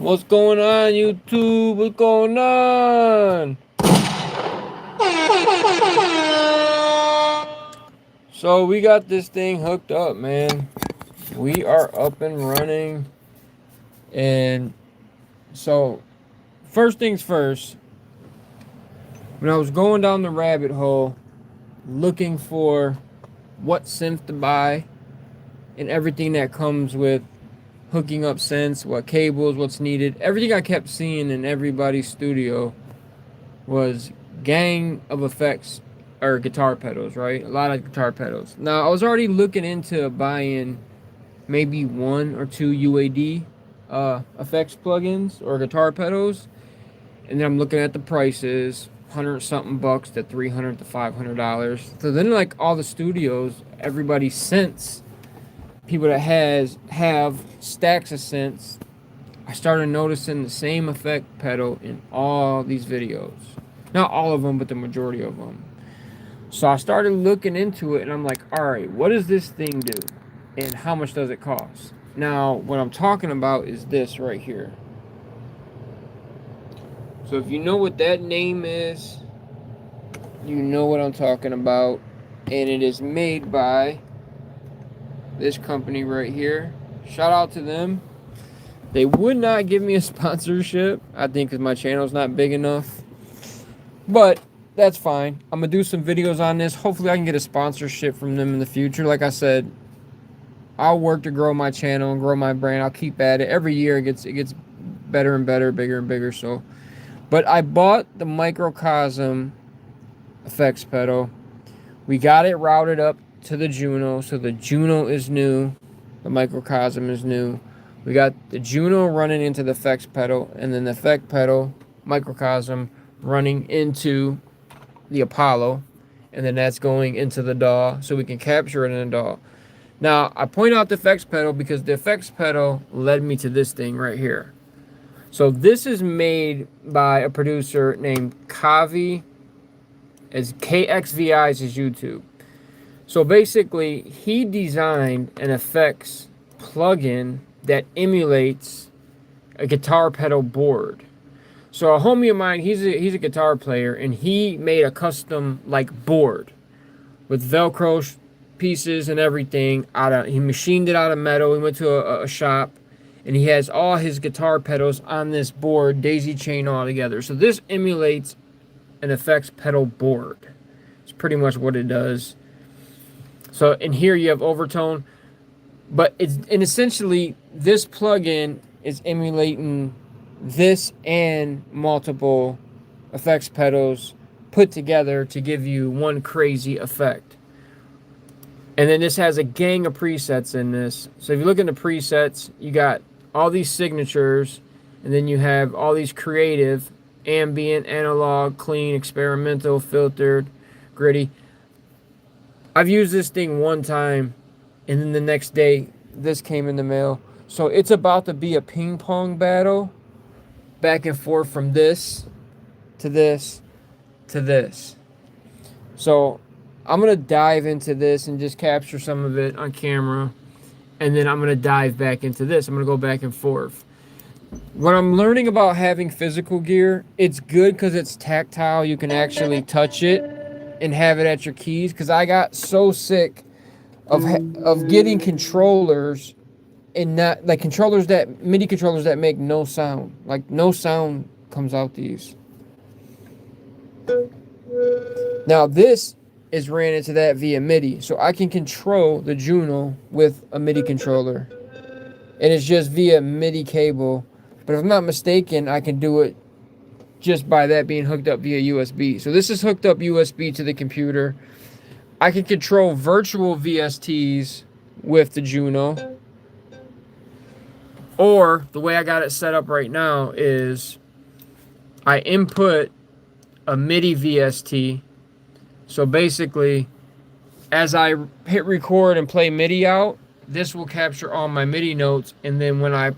What's going on, YouTube? What's going on? So we got this thing hooked up, man. We are up and running. And so, first things first, when I was going down the rabbit hole looking for what synth to buy and everything that comes with hooking up synths, what cables, what's needed, everything I kept seeing in everybody's studio was gang of effects or guitar pedals, right? A lot of guitar pedals. Now, I was already looking into buying maybe 1 or 2 UAD effects plugins or guitar pedals, and then I'm looking at the prices, 100 something bucks to $300 to $500. So then, like all the studios, everybody synths, people that have stacks of synths, I started noticing the same effect pedal in all these videos. Not all of them, but the majority of them. So I started looking into it, and I'm like, all right, what does this thing do? And how much does it cost? Now, what I'm talking about is this right here. So if you know what that name is, you know what I'm talking about. And it is made by this company right here. Shout out to them. They would not give me a sponsorship, I think, because my channel's not big enough. But that's fine. I'm going to do some videos on this. Hopefully I can get a sponsorship from them in the future. Like I said, I'll work to grow my channel and grow my brand. I'll keep at it. Every year it gets better and better, bigger and bigger. So, but I bought the Microcosm Fx Pedal. We got it routed up to the Juno. So the Juno is new. The Microcosm is new. We got the Juno running into the Fx pedal, and then the Fx pedal, Microcosm, running into the Apollo, and then that's going into the DAW, so we can capture it in the DAW. Now, I point out the Fx pedal because the Fx pedal led me to this thing right here. So this is made by a producer named Kavi, as KXVI is his YouTube. So basically, he designed an effects plugin that emulates a guitar pedal board. So a homie of mine, he's a guitar player, and he made a custom like board with Velcro pieces and everything. He machined it out of metal. We went to a shop, and he has all his guitar pedals on this board, daisy chain all together. So this emulates an effects pedal board. It's pretty much what it does. So in here you have overtone. But essentially, this plugin is emulating this and multiple effects pedals put together to give you one crazy effect. And then this has a gang of presets in this. So if you look in the presets, you got all these signatures, and then you have all these creative, ambient, analog, clean, experimental, filtered, gritty. I've used this thing one time, and then the next day, this came in the mail. So it's about to be a ping pong battle, back and forth from this to this to this. So I'm going to dive into this and just capture some of it on camera. And then I'm going to dive back into this. I'm going to go back and forth. What I'm learning about having physical gear, it's good because it's tactile. You can actually touch it and have it at your keys. Because I got so sick of getting controllers and not like MIDI controllers that make no sound. Like no sound comes out these. Now this is ran into that via MIDI, so I can control the Juno with a MIDI controller, and it's just via MIDI cable. But if I'm not mistaken, I can do it just by that being hooked up via USB. So this is hooked up USB to the computer. I can control virtual VSTs with the Juno. Or the way I got it set up right now is I input a MIDI VST. So basically, as I hit record and play MIDI out, this will capture all my MIDI notes. And then when I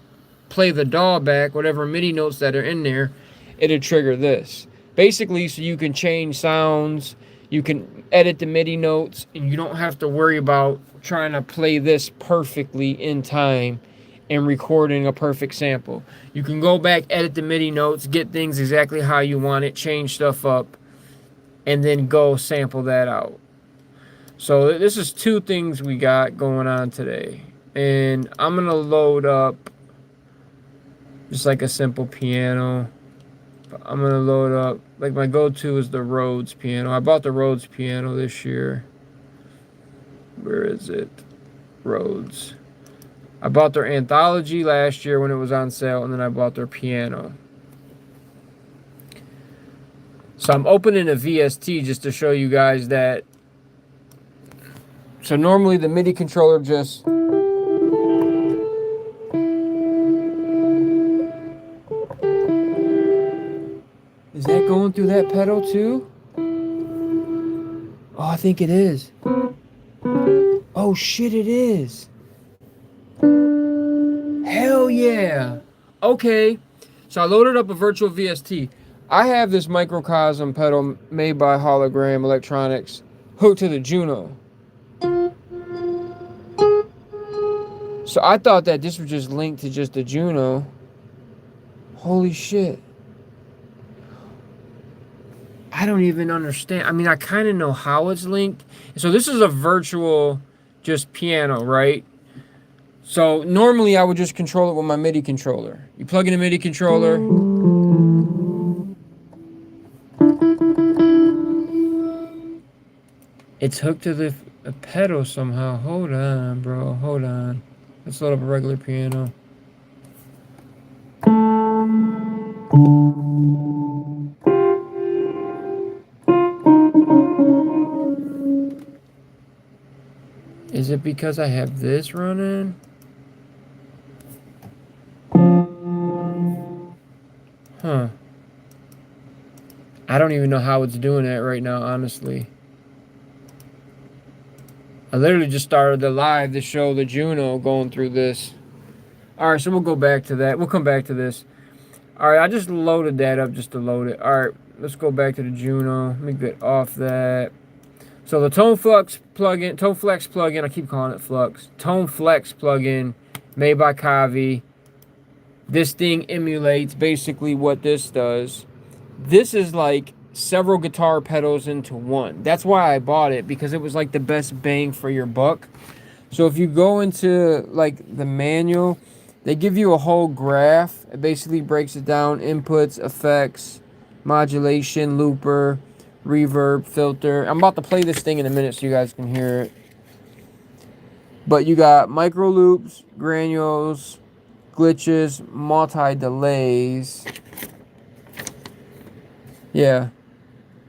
play the DAW back, whatever MIDI notes that are in there, it'll trigger this. Basically, so you can change sounds, you can edit the MIDI notes, and you don't have to worry about trying to play this perfectly in time and recording a perfect sample. You can go back, edit the MIDI notes, get things exactly how you want it, change stuff up, and then go sample that out. So this is two things we got going on today. And I'm going to load up just like a simple piano. I'm going to load up, like my go-to is the Rhodes piano. I bought the Rhodes piano this year. Where is it? Rhodes. I bought their Anthology last year when it was on sale, and then I bought their piano. So I'm opening a VST just to show you guys that. So normally the MIDI controller just... Is that going through that pedal too? Oh, I think it is. Oh shit, it is. Hell yeah. Okay. So I loaded up a virtual VST. I have this Microcosm pedal made by Hologram Electronics hooked to the Juno. So I thought that this was just linked to just the Juno. Holy shit. I don't even understand. I mean, I kind of know how it's linked. So this is a virtual just piano, right? So normally I would just control it with my MIDI controller. You plug in a MIDI controller. It's hooked to the pedal somehow. Hold on, bro. Hold on. Let's load up a regular piano. Is it because I have this running? Huh. I don't even know how it's doing that right now, honestly. I literally just started the live to show the Juno going through this. Alright, so we'll go back to that. We'll come back to this. Alright, I just loaded that up just to load it. Alright, let's go back to the Juno. Let me get off that. So the Tone Flex plugin, I keep calling it Flux. Tone Flex plugin made by Kavi. This thing emulates basically what this does. This is like several guitar pedals into one. That's why I bought it, because it was like the best bang for your buck. So if you go into like the manual, they give you a whole graph. It basically breaks it down: inputs, effects, modulation, looper, reverb, filter. I'm about to play this thing in a minute so you guys can hear it. But you got micro loops, granules, glitches, multi-delays. Yeah.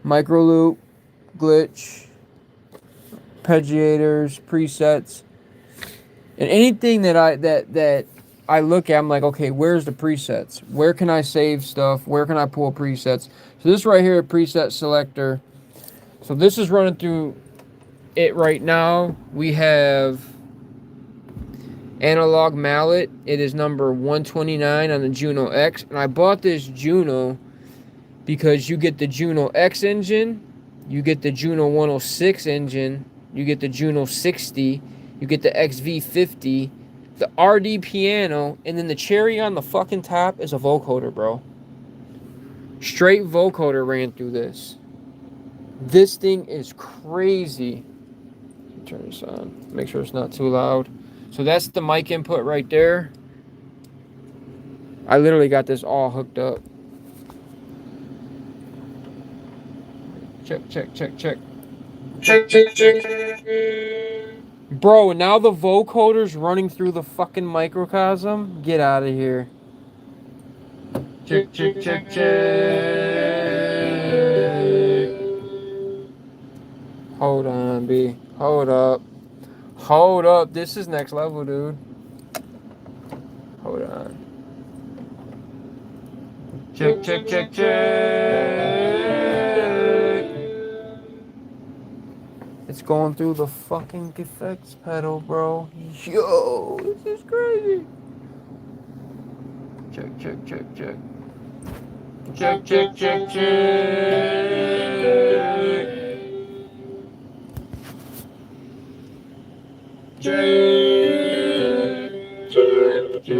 Micro loop, glitch, arpeggiators, presets. And anything that I look at, I'm like, okay, where's the presets? Where can I save stuff? Where can I pull presets? So this right here, preset selector. So this is running through it right now. We have Analog Mallet. It is number 129 on the Juno X. And I bought this Juno because you get the Juno X engine, you get the Juno 106 engine, you get the Juno 60, you get the XV50, the RD piano, and then the cherry on the fucking top is a vocoder, bro. Straight vocoder ran through this. This thing is crazy. Turn this on. Make sure it's not too loud. So that's the mic input right there. I literally got this all hooked up. Check, check, check, check. Check, check, check. Bro, now the vocoder's running through the fucking microcosm? Get out of here. Check, check, check, check. Hold on, B. Hold up. Hold up. This is next level, dude. Hold on. Check, check, check, check. It's going through the fucking effects pedal, bro. Yo, this is crazy. Check, check, check, check. Check, check, check, check. Check, check. It's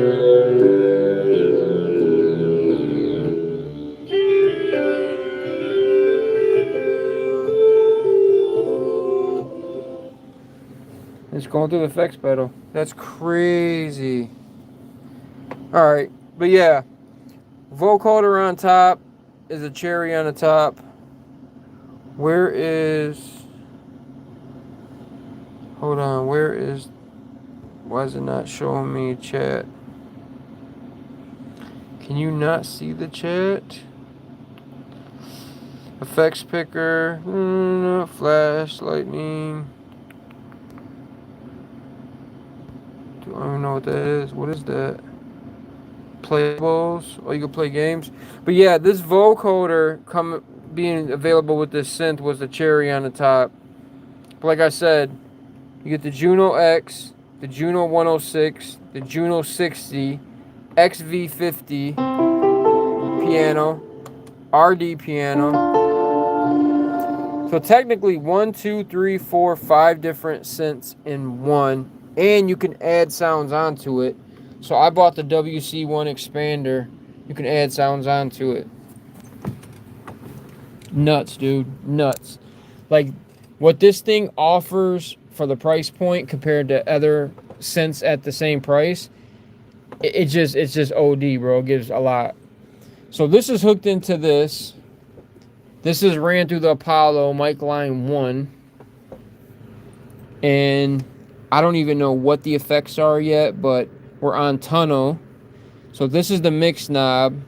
going through the effects pedal. That's crazy. Alright, but yeah. Vocoder on top is a cherry on the top. Where is... Hold on, where is... Why is it not showing me chat? Can you not see the chat? Effects picker, flash, lightning. I don't even know what that is. What is that? Playables. Oh, you can play games. But yeah, this vocoder being available with this synth was the cherry on the top. But like I said, you get the Juno X, the Juno 106, the Juno 60, XV50 piano, RD piano. So technically 1, 2, 3, 4, 5 different synths in one. And you can add sounds onto it. So I bought the WC1 expander. You can add sounds onto it. Nuts, dude. Nuts. Like, what this thing offers for the price point compared to other synths at the same price, it's just OD, bro. It gives a lot. So this is hooked into this. This is ran through the Apollo mic line 1. And I don't even know what the effects are yet, but we're on tunnel. So this is the mix knob.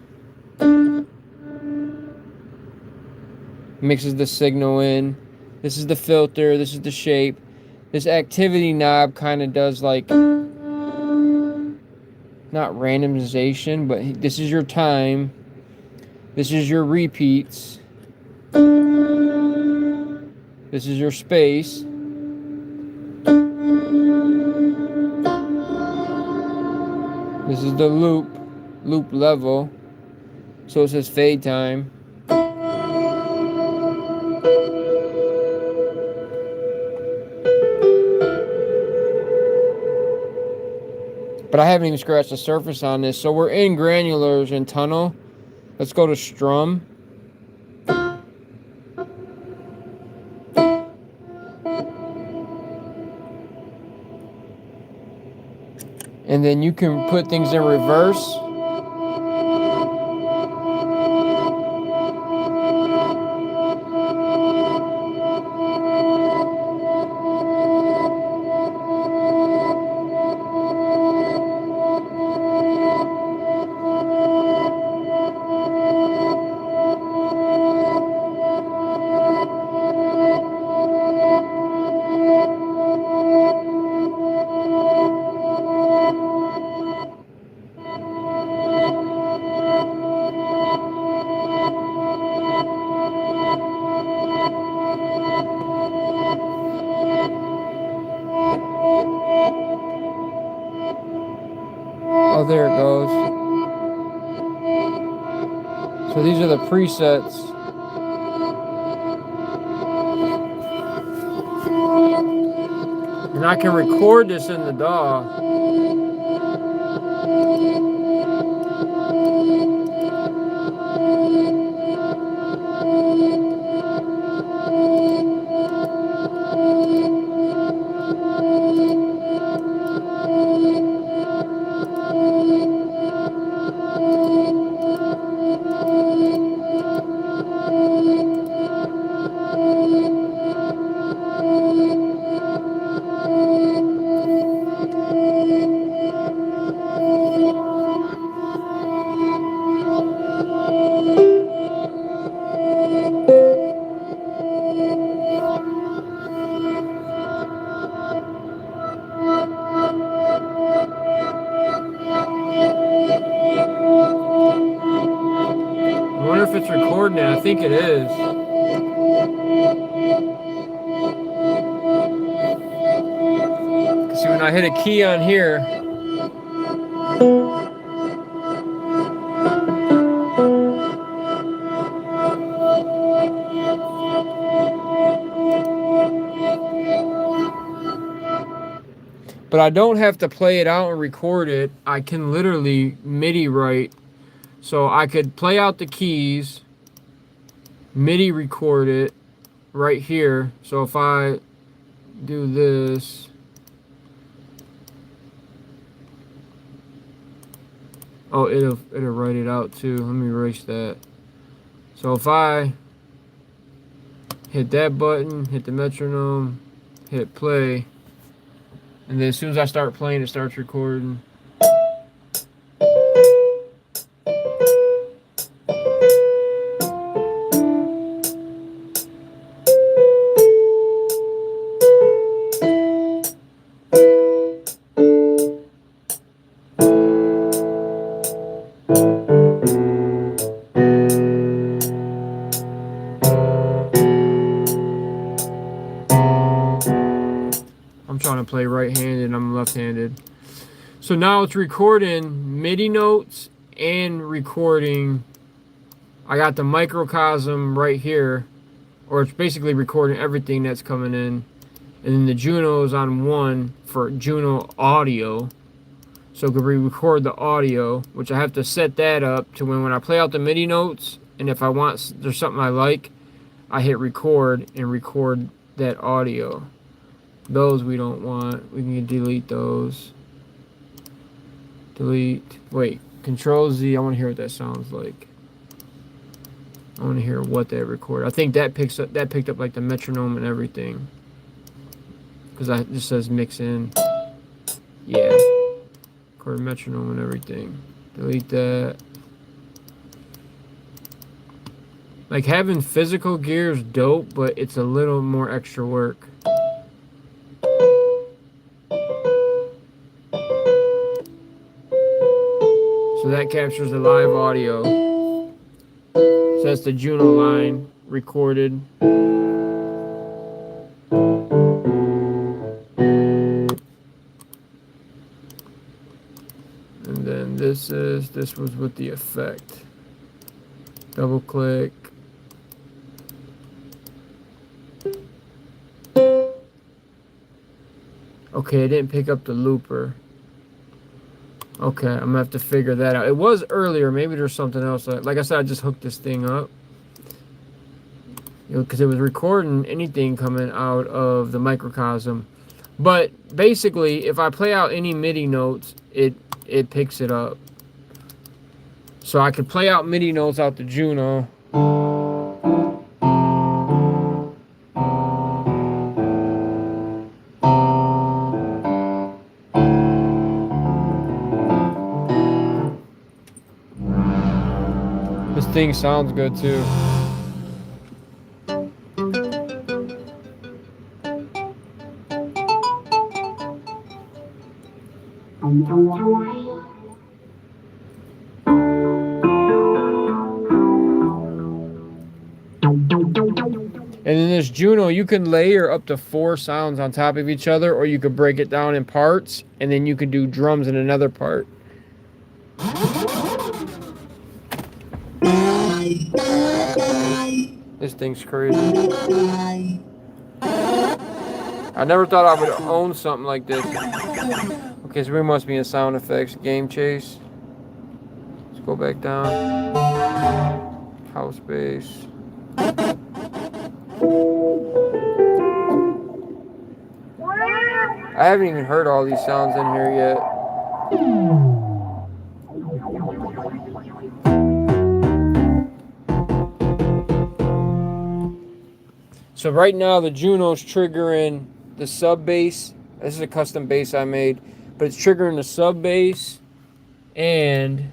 Mixes the signal in. This is the filter. This is the shape. This activity knob kind of does like, not randomization, but this is your time. This is your repeats. This is your space. This is the loop level. So it says fade time. But I haven't even scratched the surface on this. So we're in granulars and tunnel. Let's go to strum. And then you can put things in reverse. Oh, there it goes. So these are the presets. And I can record this in the DAW. I wonder if it's recording it. I think it is. See, when I hit a key on here, But I don't have to play it out and record it. I can literally MIDI write. So I could play out the keys, MIDI record it right here. So if I do this, oh, it'll write it out too. Let me erase that. So if I hit that button, hit the metronome, hit play, and then as soon as I start playing, it starts recording. I'm trying to play right-handed and I'm left-handed. So now it's recording MIDI notes and recording. I got the microcosm right here, or it's basically recording everything that's coming in. And then the Juno's on 1 for Juno audio. So it could record the audio, which I have to set that up to when I play out the MIDI notes, and if I want, there's something I like, I hit record and record that audio. Those we don't want. We can delete those. Delete. Wait. Control Z. I want to hear what that sounds like. I want to hear what that recorded. I think that picked up like the metronome and everything. Because it just says mix in. Yeah. Record metronome and everything. Delete that. Like having physical gear is dope, but it's a little more extra work. So that captures the live audio. So that's the Juno line recorded. And then this was with the effect. Double click. Okay, it didn't pick up the looper. Okay, I'm gonna have to figure that out. It was earlier. Maybe there's something else. Like I said, I just hooked this thing up. Because it was recording anything coming out of the microcosm. But basically, if I play out any MIDI notes, it picks it up. So I could play out MIDI notes out the Juno. This thing sounds good too. And in this Juno, you can layer up to 4 sounds on top of each other, or you could break it down in parts, and then you could do drums in another part. This thing's crazy. I never thought I would own something like this. Okay, so we must be in sound effects. Game chase. Let's go back down. House bass. I haven't even heard all these sounds in here yet. So right now the Juno's triggering the sub bass. This is a custom bass I made, but it's triggering the sub bass and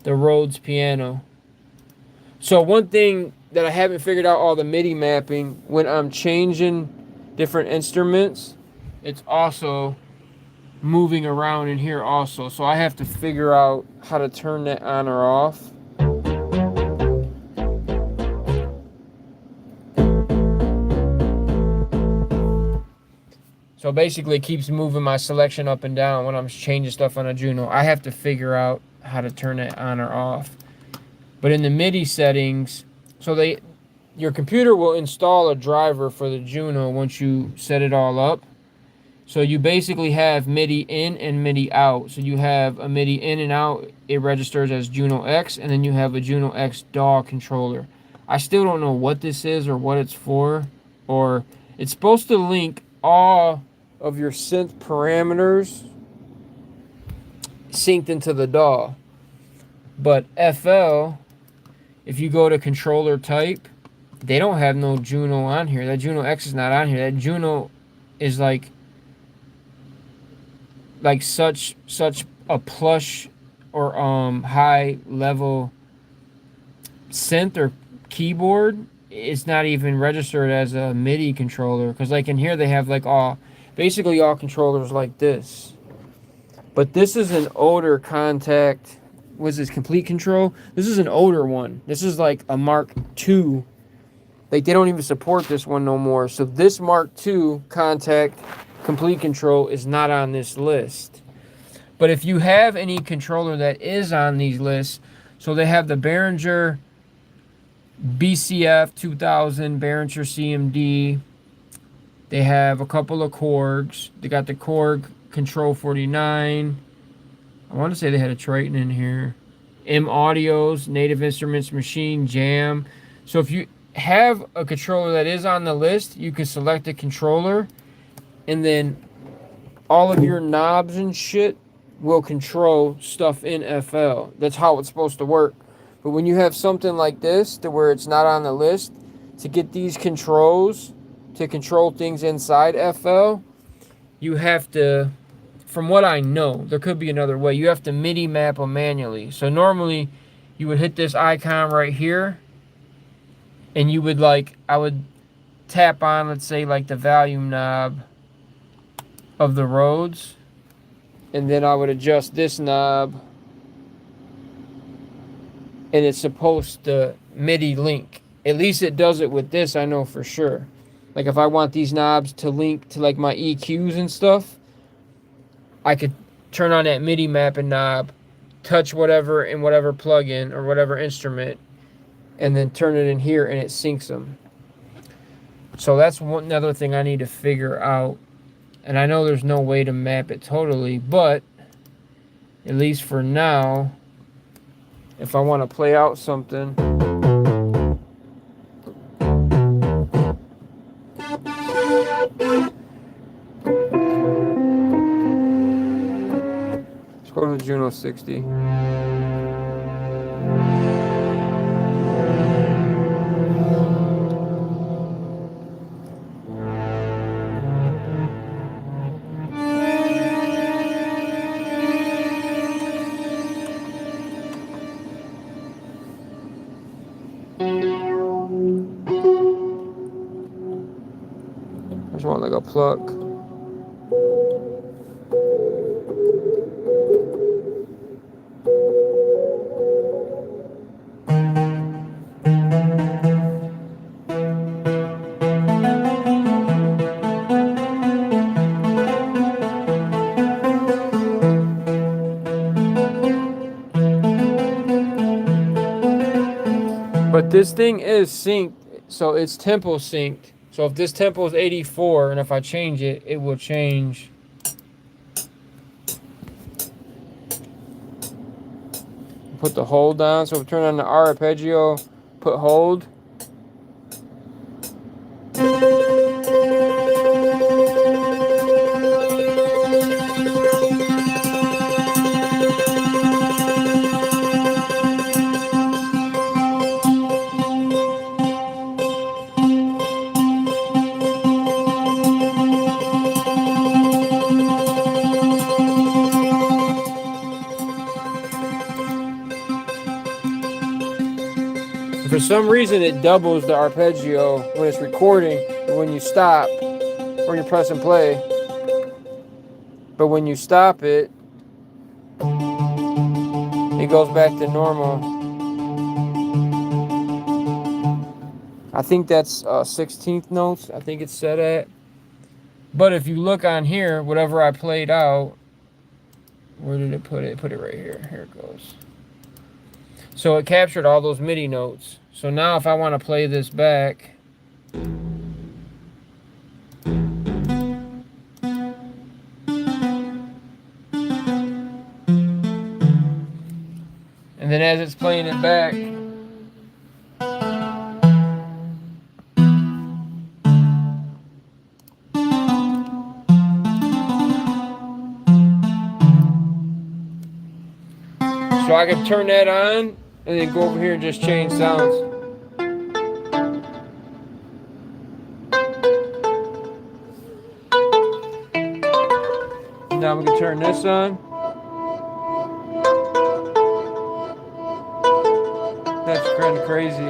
the Rhodes piano. So one thing that I haven't figured out all the MIDI mapping, when I'm changing different instruments, it's also moving around in here also. So I have to figure out how to turn that on or off. So basically it keeps moving my selection up and down when I'm changing stuff on a Juno. I have to figure out how to turn it on or off. But in the MIDI settings, so your computer will install a driver for the Juno once you set it all up. So you basically have MIDI in and MIDI out. So you have a MIDI in and out, it registers as Juno X, and then you have a Juno X DAW controller. I still don't know what this is or what it's for, or it's supposed to link all of your synth parameters synced into the DAW. But FL, if you go to controller type, they don't have no Juno on here. That Juno X is not on here. That Juno is like such a plush or high level synth or keyboard. It's not even registered as a MIDI controller, because like in here they have like basically all controllers like this. But this is an older Contact. Was this Complete Control? This is an older one. This is like a Mark II. Like they don't even support this one no more. So this Mark II Contact Complete Control is not on this list. But if you have any controller that is on these lists, so they have the Behringer BCF 2000, Behringer CMD. They have a couple of Korgs. They got the Korg Control 49. I want to say they had a Triton in here. M Audios, Native Instruments Machine, Jam. So if you have a controller that is on the list, you can select a controller, and then all of your knobs and shit will control stuff in FL. That's how it's supposed to work. But when you have something like this, to where it's not on the list, to get these controls to control things inside FL, you have to, from what I know, there could be another way, you have to MIDI map them manually. So normally you would hit this icon right here, and you would I would tap on, let's say, like the volume knob of the Rhodes, and then I would adjust this knob, and it's supposed to MIDI link. At least it does it with this, I know for sure. Like if I want these knobs to link to like my EQs and stuff, I could turn on that MIDI mapping knob, touch whatever in whatever plugin or whatever instrument, and then turn it in here and it syncs them. So that's another thing I need to figure out. And I know there's no way to map it totally, but at least for now, if I want to play out something, let's go to the Juno 60. I just want like a pluck. But this thing is synced, so it's tempo synced. So if this tempo is 84, and if I change it, it will change. Put the hold on. So if I turn on the arpeggio, put hold. For some reason, it doubles the arpeggio when it's recording and when you stop, or you press and play. But when you stop it, it goes back to normal. I think that's 16th notes, I think it's set at. But if you look on here, whatever I played out, where did it put it? Put it right here. Here it goes. So it captured all those MIDI notes. So now if I want to play this back, it's playing it back. So I can turn that on and then go over here and just change sounds. Now we can turn this on. That's kind of crazy.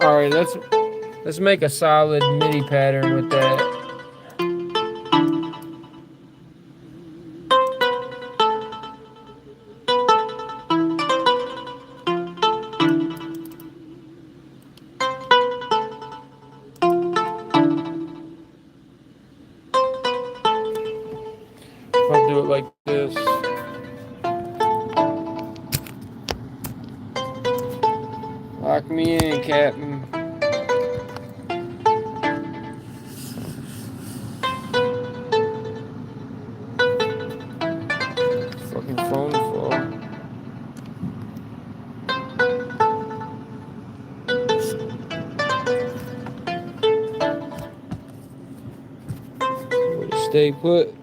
All right, let's make a solid MIDI pattern with that. I'll do it like this. Lock me in, Captain. Fucking phone full. Stay put.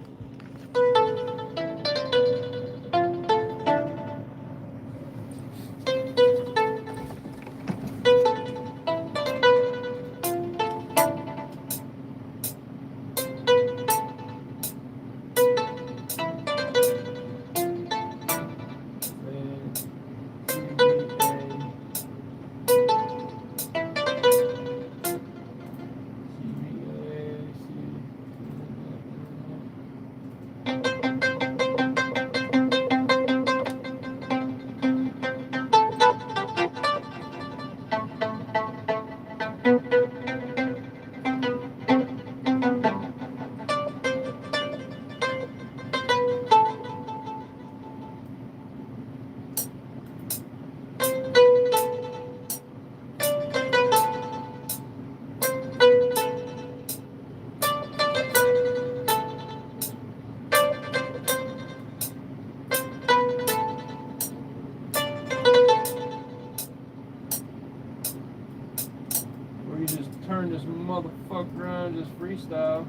Turn this motherfucker around, just freestyle.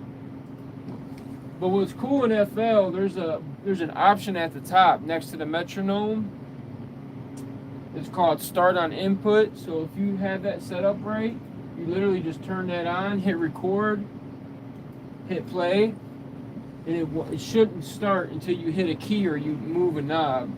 But what's cool in FL, there's an option at the top next to the metronome. It's called start on input. So if you have that set up right, you literally just turn that on, hit record, hit play, and it shouldn't start until you hit a key or you move a knob.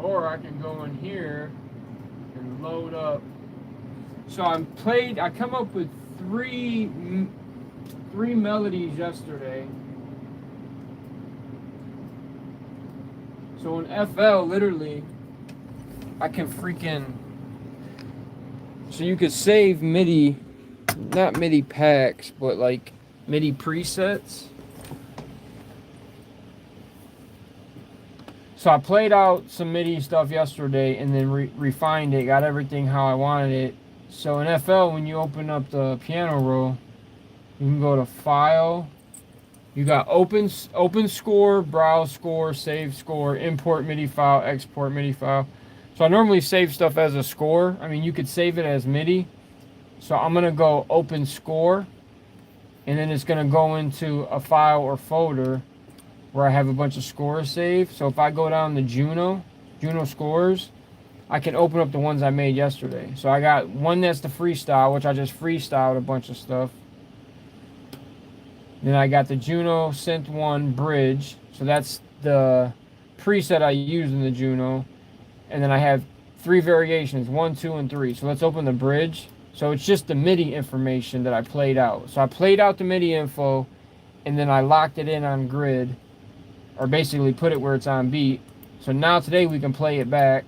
Or I can go in here and load up. So I come up with three melodies yesterday. So in FL, literally, I can so you could save MIDI, not MIDI packs, but like MIDI presets. So I played out some MIDI stuff yesterday and then refined it, got everything how I wanted it. So in FL, when you open up the piano roll, you can go to File. You got open score, browse score, save score, import MIDI file, export MIDI file. So I normally save stuff as a score. I mean, you could save it as MIDI. So I'm gonna go open score, and then it's gonna go into a file or folder. where I have a bunch of scores saved. So if I go down to Juno scores, I can open up the ones I made yesterday. So I got one that's the freestyle, which I just freestyled a bunch of stuff. Then I got the Juno Synth 1 Bridge. So that's the preset I use in the Juno. And then I have 3 variations, 1, 2, and 3. So let's open the bridge. So it's just the MIDI information that I played out. So I played out the MIDI info, and then I locked it in on grid, or basically put it where it's on beat. So now today we can play it back.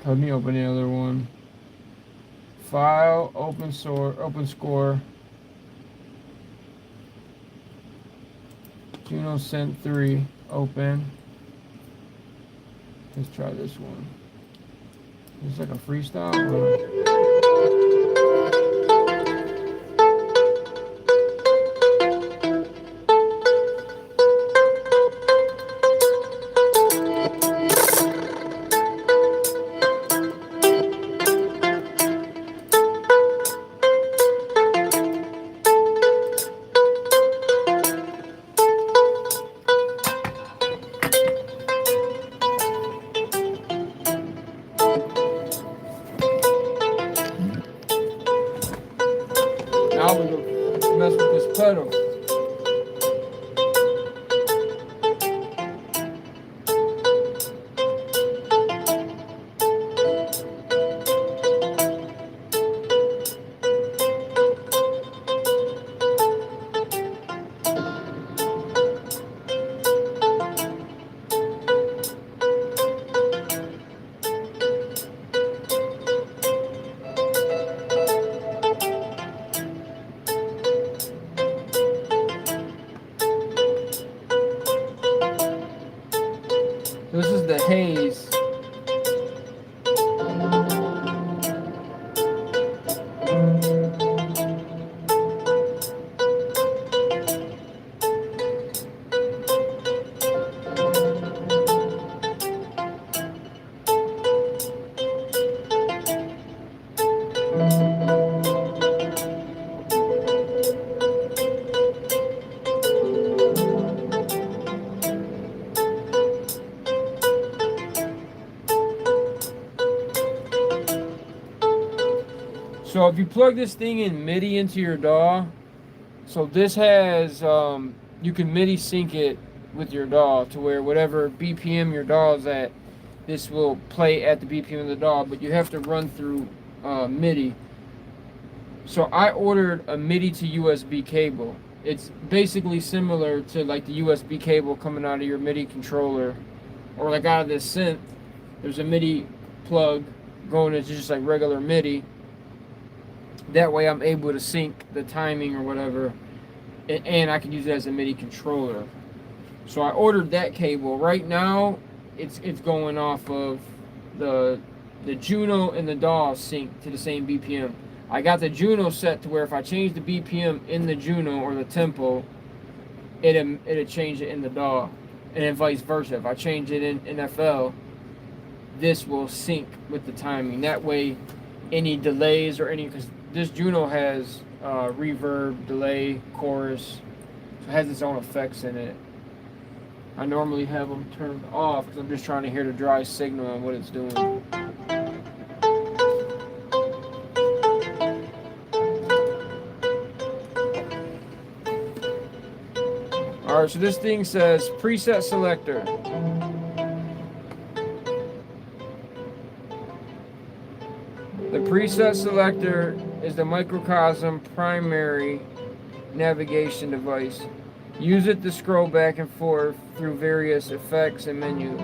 Let me open the other one. File, open score. Juno Synth 3, open. Let's try this one. It's like a freestyle. Now we're gonna mess with this pedal. This is the haze. So if you plug this thing in MIDI into your DAW, so this has, you can MIDI sync it with your DAW to where whatever BPM your DAW is at, this will play at the BPM of the DAW, but you have to run through MIDI. So I ordered a MIDI to USB cable. It's basically similar to like the USB cable coming out of your MIDI controller, or like out of this synth. There's a MIDI plug going into just like regular MIDI. That way I'm able to sync the timing or whatever, and I can use it as a MIDI controller. So I ordered that cable. Right now it's going off of the Juno and the DAW sync to the same BPM. I got the Juno set to where if I change the BPM in the Juno or the tempo, it'll change it in the DAW, and then vice versa. If I change it in FL, this will sync with the timing. That way any delays or any, because this Juno has reverb, delay, chorus, so it has its own effects in it. I normally have them turned off because I'm just trying to hear the dry signal on what it's doing. Alright, so this thing says preset selector. The preset selector is the Microcosm primary navigation device. Use it to scroll back and forth through various effects and menus.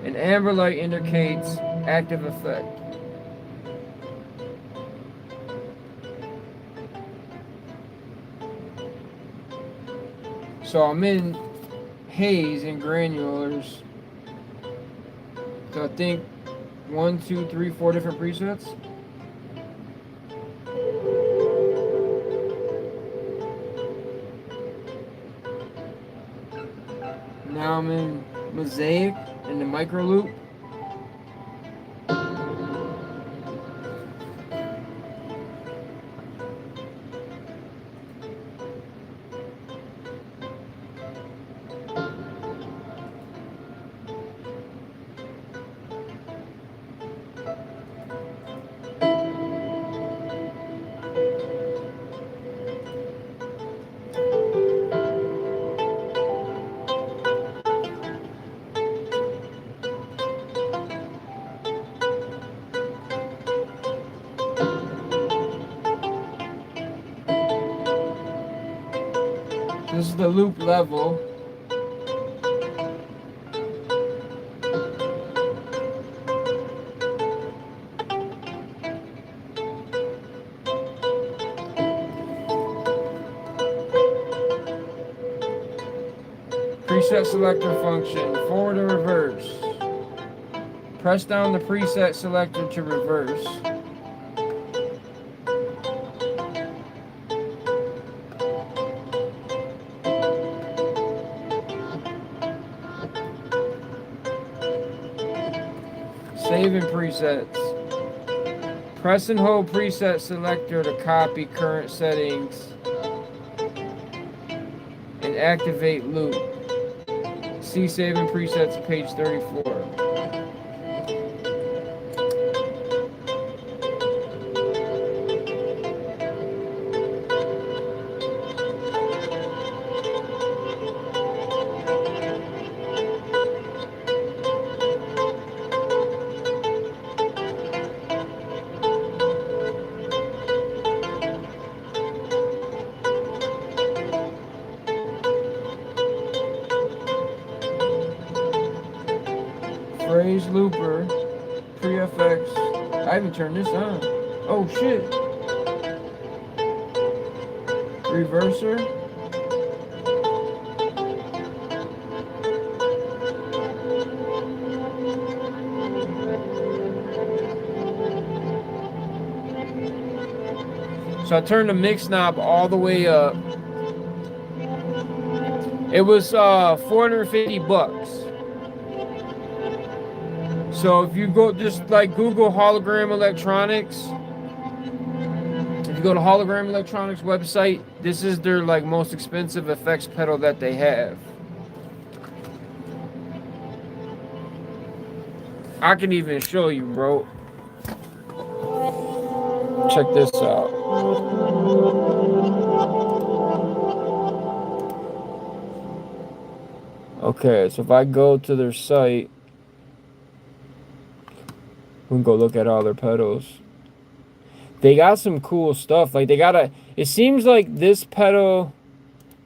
An amber light indicates active effect. So I'm in haze and granulars. So I think 1, 2, 3, 4 different presets. Now I'm in mosaic and the micro loop. This is the loop level. Preset selector function, forward or reverse. Press down the preset selector to reverse. Save in presets. Press and hold preset selector to copy current settings and activate loop. See save in presets, page 34. Phrase looper, pre-FX. I haven't turned this on. Oh shit. Reverser. So I turned the mix knob all the way up. It was $450. So if you go just like Google hologram electronics, if you go to hologram electronics website, this is their like most expensive effects pedal that they have. I can even show you, bro. Check this out. Okay, so if I go to their site, we can go look at all their pedals. They got some cool stuff. Like they got it seems like this pedal,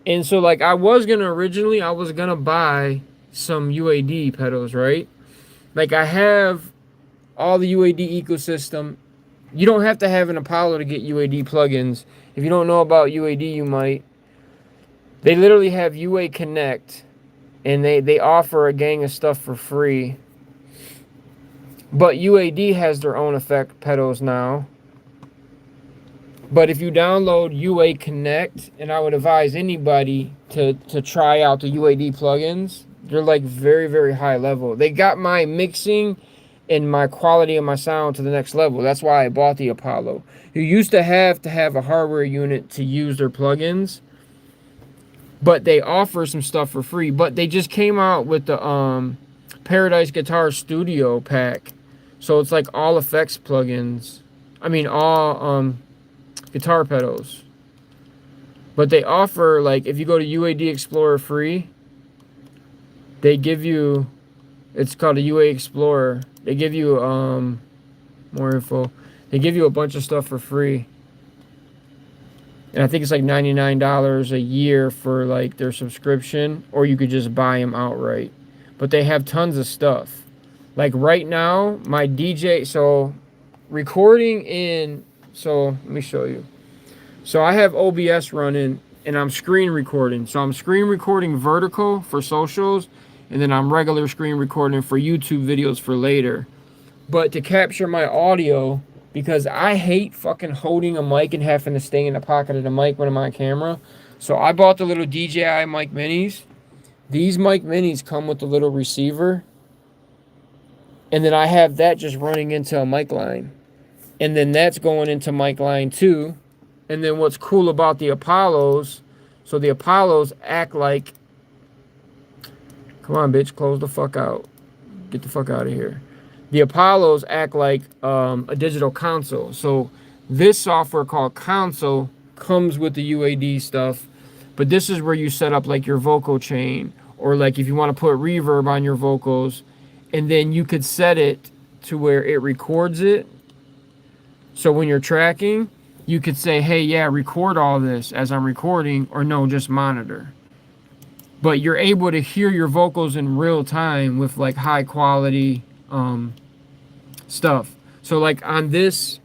and so like I was gonna buy some UAD pedals, right? Like I have all the UAD ecosystem. You don't have to have an Apollo to get UAD plugins. If you don't know about UAD, you might. They literally have UA Connect, and they offer a gang of stuff for free. But UAD has their own effect pedals now. But if you download UA Connect, and I would advise anybody to try out the UAD plugins, they're like very, very high level. They got my mixing and my quality of my sound to the next level. That's why I bought the Apollo. You used to have a hardware unit to use their plugins, but they offer some stuff for free. But they just came out with the Paradise Guitar Studio pack. So it's like all effects plugins. I mean all guitar pedals. But they offer, like, if you go to UAD Explorer free, they give you, it's called a UA Explorer. They give you more info. They give you a bunch of stuff for free. And I think it's like $99 a year for like their subscription, or you could just buy them outright. But they have tons of stuff. Like right now, my DJ, so recording in, so let me show you. So I have OBS running and I'm screen recording. So I'm screen recording vertical for socials, and then I'm regular screen recording for YouTube videos for later. But to capture my audio, because I hate fucking holding a mic and having to stay in the pocket of the mic when I'm on camera. So I bought the little DJI mic minis. These mic minis come with a little receiver. And then I have that just running into a mic line. And then that's going into mic line 2. And then what's cool about the Apollos, so the Apollos act like, come on bitch, close the fuck out. Get the fuck out of here. The Apollos act like a digital console. So this software called Console comes with the UAD stuff, but this is where you set up like your vocal chain, or like if you want to put reverb on your vocals, and then you could set it to where it records it. So when you're tracking, you could say, hey, yeah, record all this as I'm recording, or no, just monitor. But you're able to hear your vocals in real time with like high quality stuff. So like on this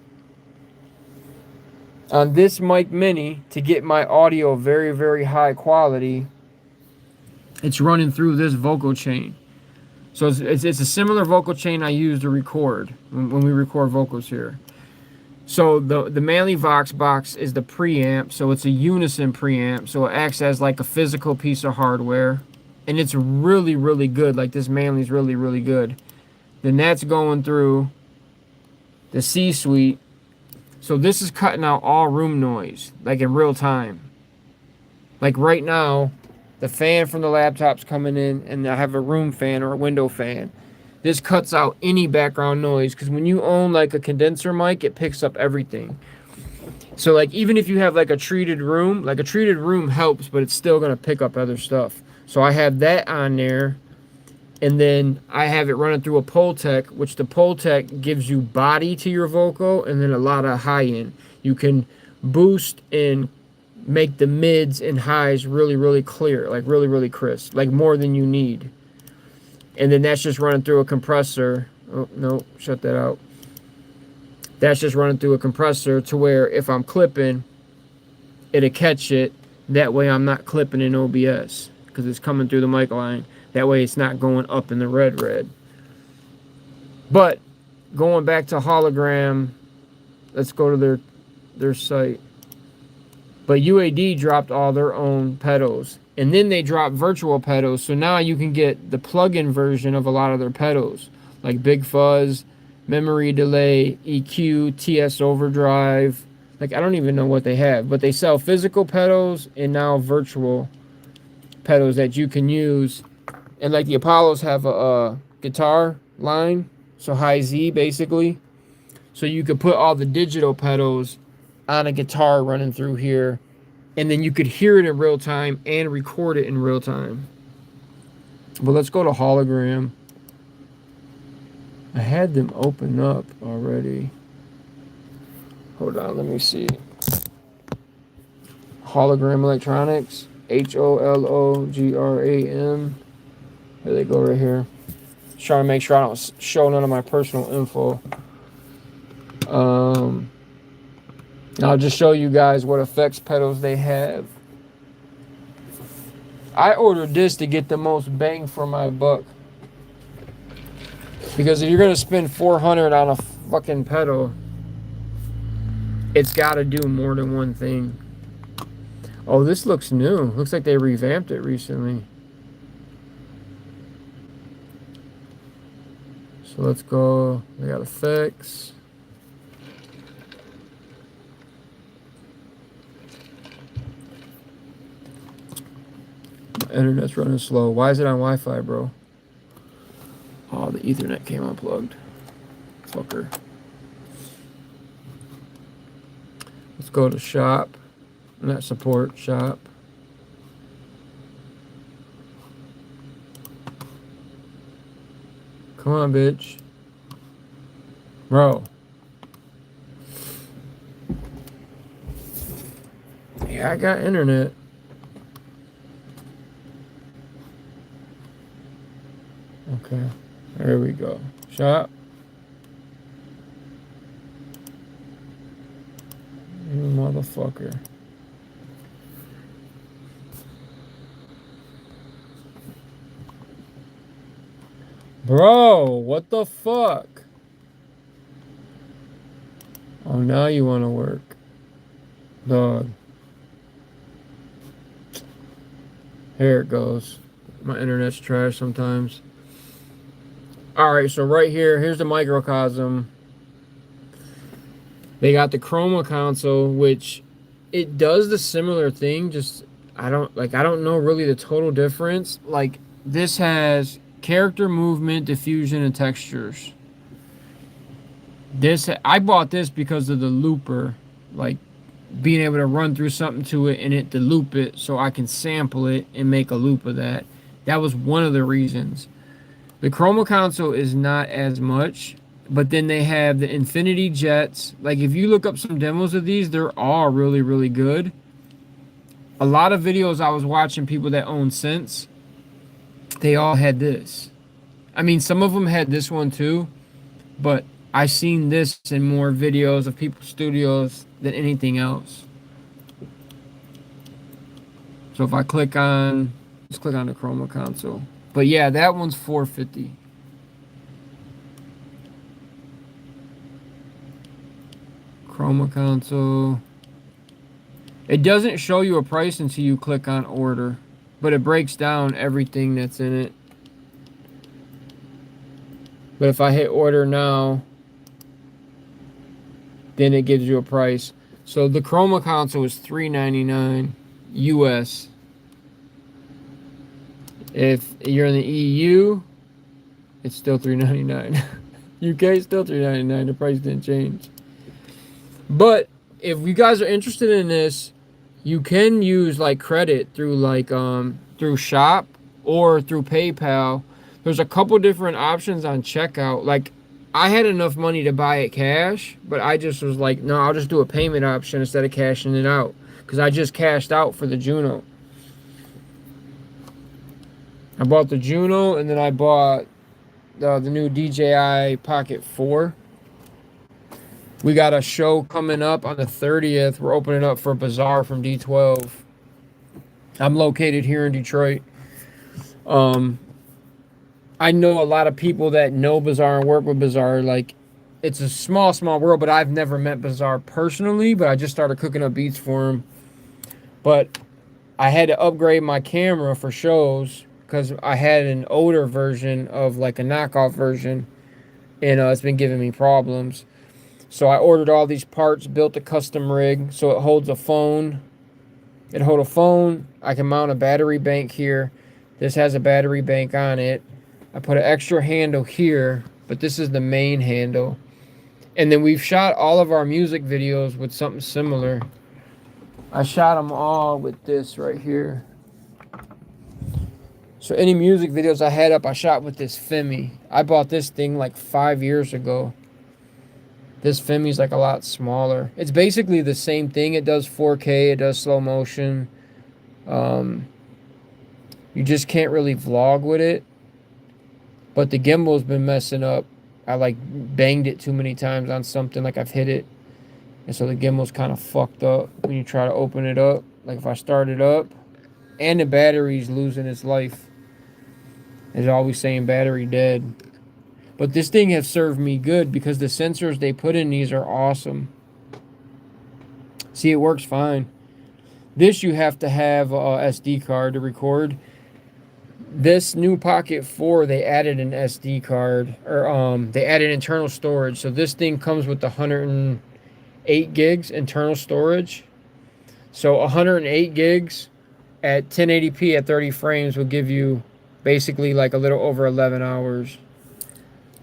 mic mini, to get my audio very, very high quality, it's running through this vocal chain. So it's a similar vocal chain I use to record when we record vocals here. So the Manley Vox box is the preamp, so it's a unison preamp, so it acts as like a physical piece of hardware, and it's really, really good. Like this Manley's really, really good. Then that's going through the C-Suite. So this is cutting out all room noise, like in real time. Like right now, the fan from the laptop's coming in, and I have a room fan or a window fan. This cuts out any background noise, because when you own like a condenser mic, it picks up everything. So like even if you have like a treated room helps, but it's still gonna pick up other stuff. So I have that on there, and then I have it running through a Pultec, which the Pultec gives you body to your vocal and then a lot of high end. You can boost and make the mids and highs really, really clear, like really, really crisp, like more than you need. And then that's just running through a compressor. Oh, no, shut that out. That's just running through a compressor to where if I'm clipping, it'll catch it. That way I'm not clipping in OBS, because it's coming through the mic line. That way it's not going up in the red. But going back to Hologram, let's go to their site. But UAD dropped all their own pedals. And then they dropped virtual pedals. So now you can get the plug-in version of a lot of their pedals. Like Big Fuzz, Memory Delay, EQ, TS Overdrive. Like I don't even know what they have. But they sell physical pedals and now virtual pedals that you can use. And like the Apollos have a guitar line. So high Z basically. So you could put all the digital pedals on a guitar running through here, and then you could hear it in real time and record it in real time. But let's go to Hologram. I had them open up already. Hold on, let me see. Hologram Electronics, HOLOGRAM. There they go right here. Just trying to make sure I don't show none of my personal info. I'll just show you guys what effects pedals they have. I ordered this to get the most bang for my buck. Because if you're going to spend $400 on a fucking pedal, it's got to do more than one thing. Oh, this looks new. Looks like they revamped it recently. So let's go. They got effects. Internet's running slow. Why is it on Wi-Fi, bro? Oh, the Ethernet came unplugged. Fucker. Let's go to shop. Not support, shop. Come on, bitch. Bro. Yeah, I got internet. Okay, there we go. Shop. You motherfucker. Bro, what the fuck? Oh, now you want to work. Dog. Here it goes. My internet's trash sometimes. Alright, so right here, here's the Microcosm. They got the Chroma console, which it does the similar thing, just I don't know really the total difference. Like this has character movement, diffusion, and textures. This I bought this because of the looper, like being able to run through something to it and it to loop it so I can sample it and make a loop of that. That was one of the reasons. The Chroma console is not as much, but then they have the Infinity Jets. Like if you look up some demos of these, they're all really, really good. A lot of videos I was watching, people that own synths, they all had this. I mean, some of them had this one too, but I seen this in more videos of people's studios than anything else. So if I click on, let's click on the Chroma console. But yeah, that one's $450. Chroma console. It doesn't show you a price until you click on order, but it breaks down everything that's in it. But if I hit order now, then it gives you a price. So the Chroma console is $399 US. If you're in the EU, it's still $399. UK still $399. The price didn't change. But if you guys are interested in this, you can use like credit through like through Shop or through PayPal. There's a couple different options on checkout. Like I had enough money to buy it cash, but I just was like, no, I'll just do a payment option instead of cashing it out because I just cashed out for the Juno. I bought the Juno and then I bought the new DJI Pocket 4. We got a show coming up on the 30th. We're opening up for Bazaar from D12. I'm located here in Detroit. I know a lot of people that know Bazaar and work with Bazaar. Like, it's a small world, but I've never met Bazaar personally, but I just started cooking up beats for him. But I had to upgrade my camera for shows because I had an older version of like a knockoff version, and it's been giving me problems. So I ordered all these parts, built a custom rig so it holds a phone. It holds a phone. I can mount a battery bank here. This has a battery bank on it. I put an extra handle here, but this is the main handle. And then we've shot all of our music videos with something similar. I shot them all with this right here. So any music videos I had up, I shot with this Femi. I bought this thing like 5 years ago. This Femi's like a lot smaller. It's basically the same thing. It does 4K. It does slow motion. You just can't really vlog with it. But the gimbal's been messing up. I like banged it too many times on something. Like I've hit it. And so the gimbal's kind of fucked up when you try to open it up. Like if I start it up. And the battery's losing its life. It's always saying battery dead. But this thing has served me good because the sensors they put in these are awesome. See, it works fine. This you have to have a SD card to record. This new Pocket 4, they added an SD card, or they added internal storage. So this thing comes with 108 gigs internal storage. So 108 gigs at 1080p at 30 frames will give you basically like a little over 11 hours.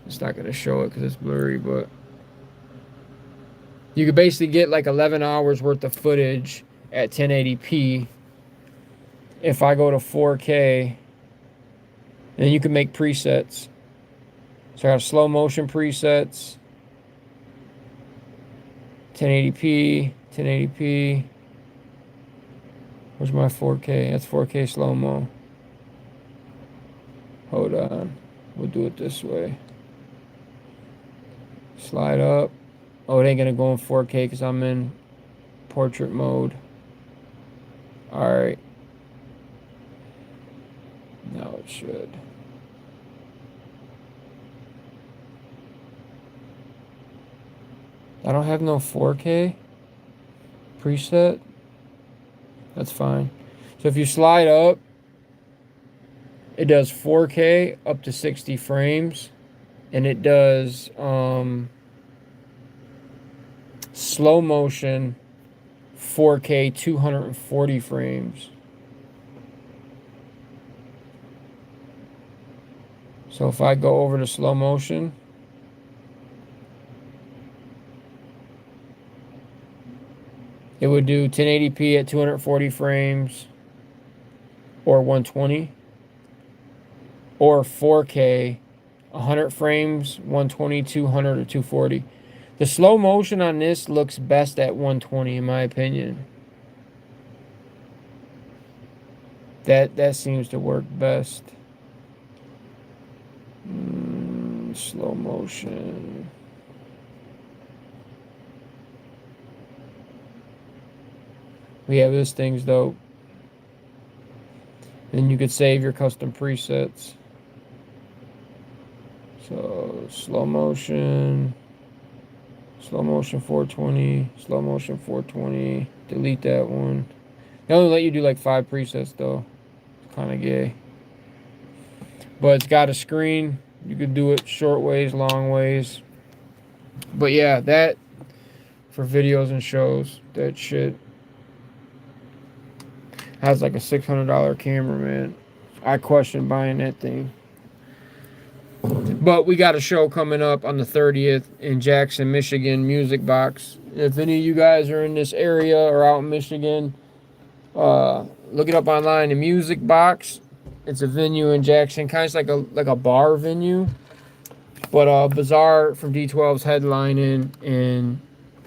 It's not going to show it because it's blurry, but you could basically get like 11 hours worth of footage at 1080p. If I go to 4K, then you can make presets. So I have slow motion presets, 1080p, 1080p, Where's my 4K? That's 4K slow-mo. Hold on. We'll do it this way. Slide up. Oh, it ain't gonna go in 4K because I'm in portrait mode. Alright. Now it should. I don't have no 4K preset. That's fine. So if you slide up, it does 4K up to 60 frames. And it does slow motion 4K 240 frames. So if I go over to slow motion, it would do 1080p at 240 frames or 120, or 4K 100 frames, 120, 200, or 240. The slow motion on this looks best at 120 in my opinion. That seems to work best. Slow motion. Yeah, this thing's dope. Then you could save your custom presets. So slow motion 420, slow motion 420. Delete that one. They only let you do like 5 presets though. It's kind of gay. But it's got a screen. You could do it short ways, long ways. But yeah, that for videos and shows, that shit has like a $600 camera, man. I question buying that thing. But we got a show coming up on the 30th in Jackson, Michigan, Music Box. If any of you guys are in this area or out in Michigan, look it up online. The Music Box. It's a venue in Jackson, kind of like a bar venue. But Bizarre from D12's headlining, and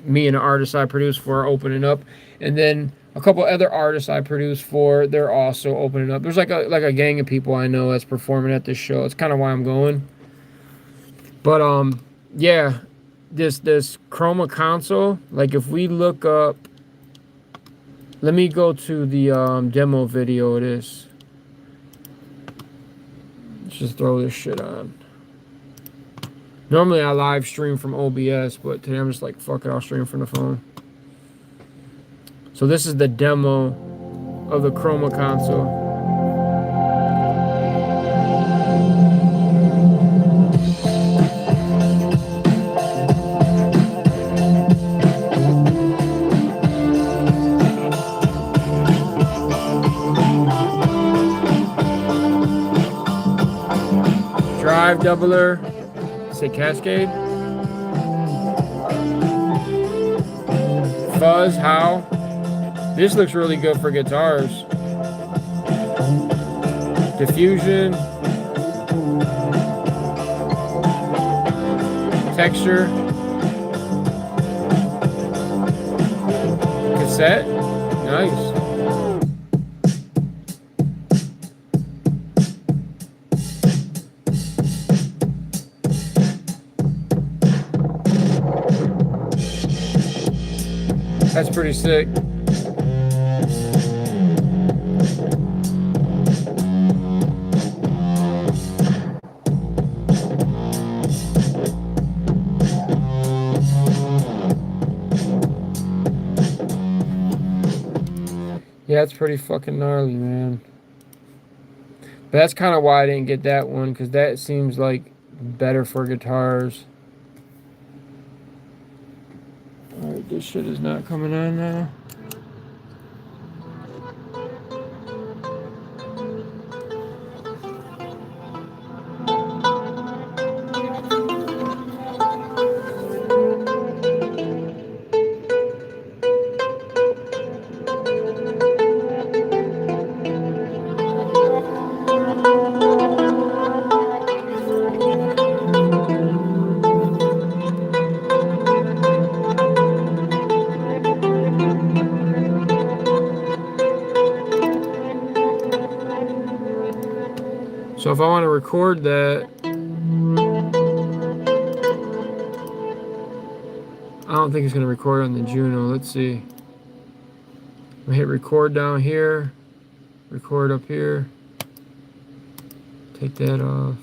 me and the artists I produce for are opening up, and then a couple other artists I produce for, they're also opening up. There's like a gang of people I know that's performing at this show. It's kind of why I'm going. But yeah, this Chroma console, like if we look up, let me go to the demo video of this. Let's just throw this shit on. Normally I live stream from OBS, but today I'm just like, fuck it, I'll stream from the phone. So this is the demo of the Chroma console. Drive doubler, say Cascade. Fuzz, how? This looks really good for guitars. Diffusion. Texture. Cassette. Nice. That's pretty sick. Yeah, it's pretty fucking gnarly, man. But that's kind of why I didn't get that one, because that seems like better for guitars. Alright, this shit is not coming on now. if I want to record that, I don't think it's going to record on the Juno. Let's see. I'm going to hit record down here, record up here, take that off.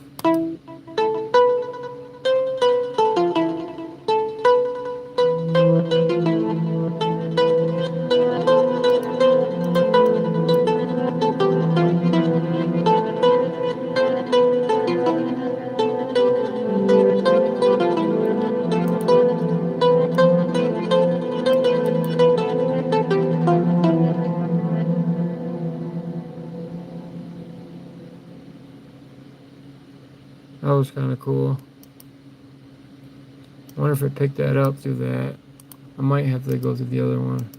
That was kind of cool. I wonder if it picked that up through that. I might have to go through the other one.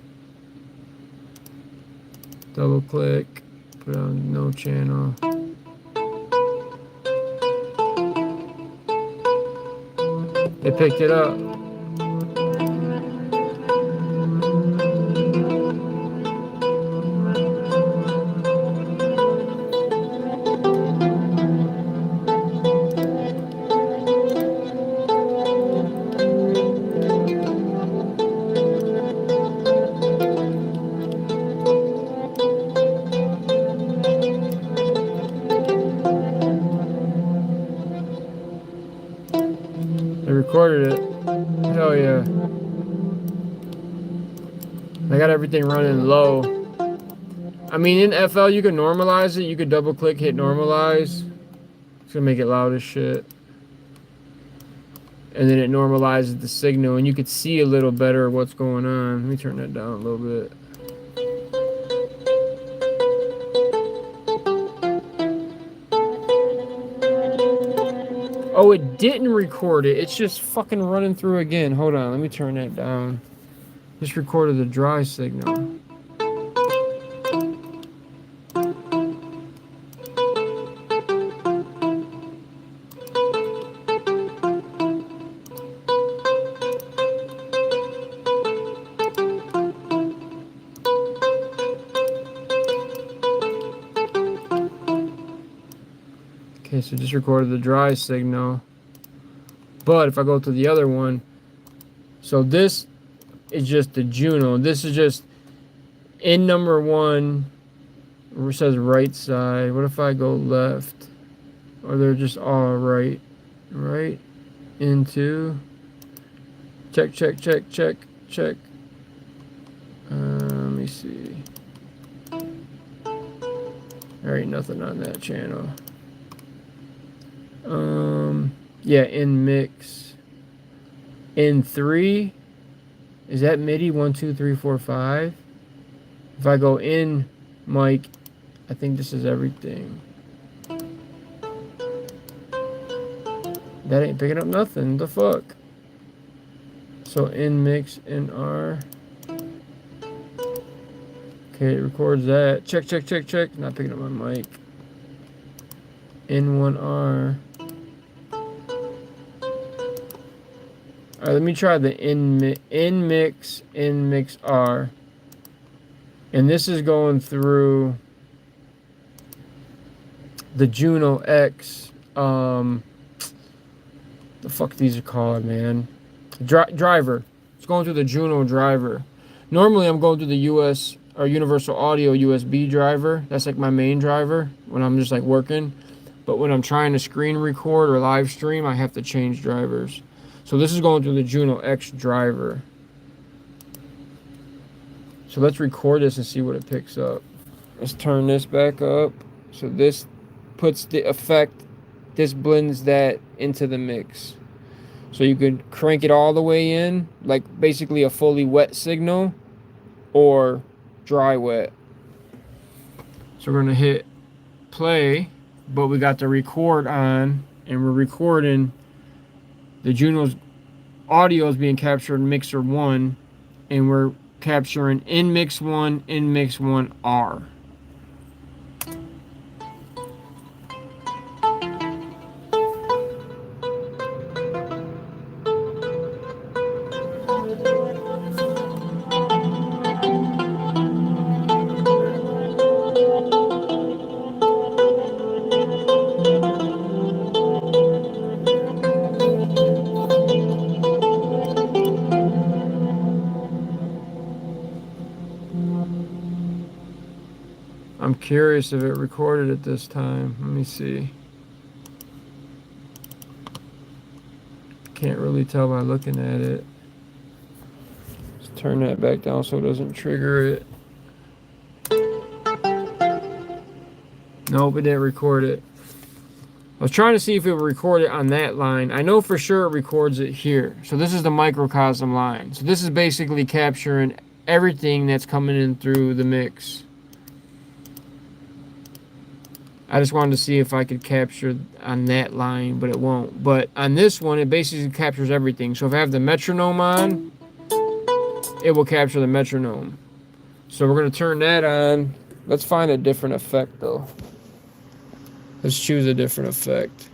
Double click, put on no channel. It picked it up. I recorded it. Hell yeah. I got everything running low. I mean, in FL, you can normalize it. You could double click, hit normalize. It's gonna make it loud as shit. And then it normalizes the signal, and you could see a little better what's going on. Let me turn that down a little bit. Oh, it didn't record it. It's just fucking running through again. Hold on, let me turn that down. Just recorded the dry signal. Okay, so just recorded the dry signal. But if I go to the other one, so this is just the Juno. This is just in number one, where it says right side. What if I go left? Or they're just all right. Right into. Check, check, check, check, check. Let me see. There ain't nothing on that channel. Yeah, in mix. In 3, is that MIDI? 1, 2, 3, 4, 5. If I go in mic, I think this is everything. That ain't picking up nothing. The fuck? So in mix, in R. Okay, it records that. Check, check, check, check. Not picking up my mic. In 1R. Alright, let me try the in mix R. And this is going through the Juno X. The fuck these are called, man. Driver. It's going through the Juno driver. Normally I'm going through the US or Universal Audio USB driver. That's like my main driver when I'm just like working. But when I'm trying to screen record or live stream, I have to change drivers. So this is going through the Juno X driver. So let's record this and see what it picks up. Let's turn this back up. So this puts the effect, this blends that into the mix. So you could crank it all the way in, like basically a fully wet signal, or dry wet. So we're gonna hit play, but we got the record on, and we're recording. The Juno's audio is being captured in mixer 1, and we're capturing in mix 1, in mix 1R. I'm curious if it recorded it this time. Let me see. Can't really tell by looking at it. Let's turn that back down so it doesn't trigger it. Nope, it didn't record it. I was trying to see if it would record it on that line. I know for sure it records it here. So this is the microcosm line. So this is basically capturing everything that's coming in through the mix. I just wanted to see if I could capture on that line, but it won't. But on this one, it basically captures everything. So if I have the metronome on, it will capture the metronome. So we're going to turn that on. Let's find a different effect though. Let's choose a different effect.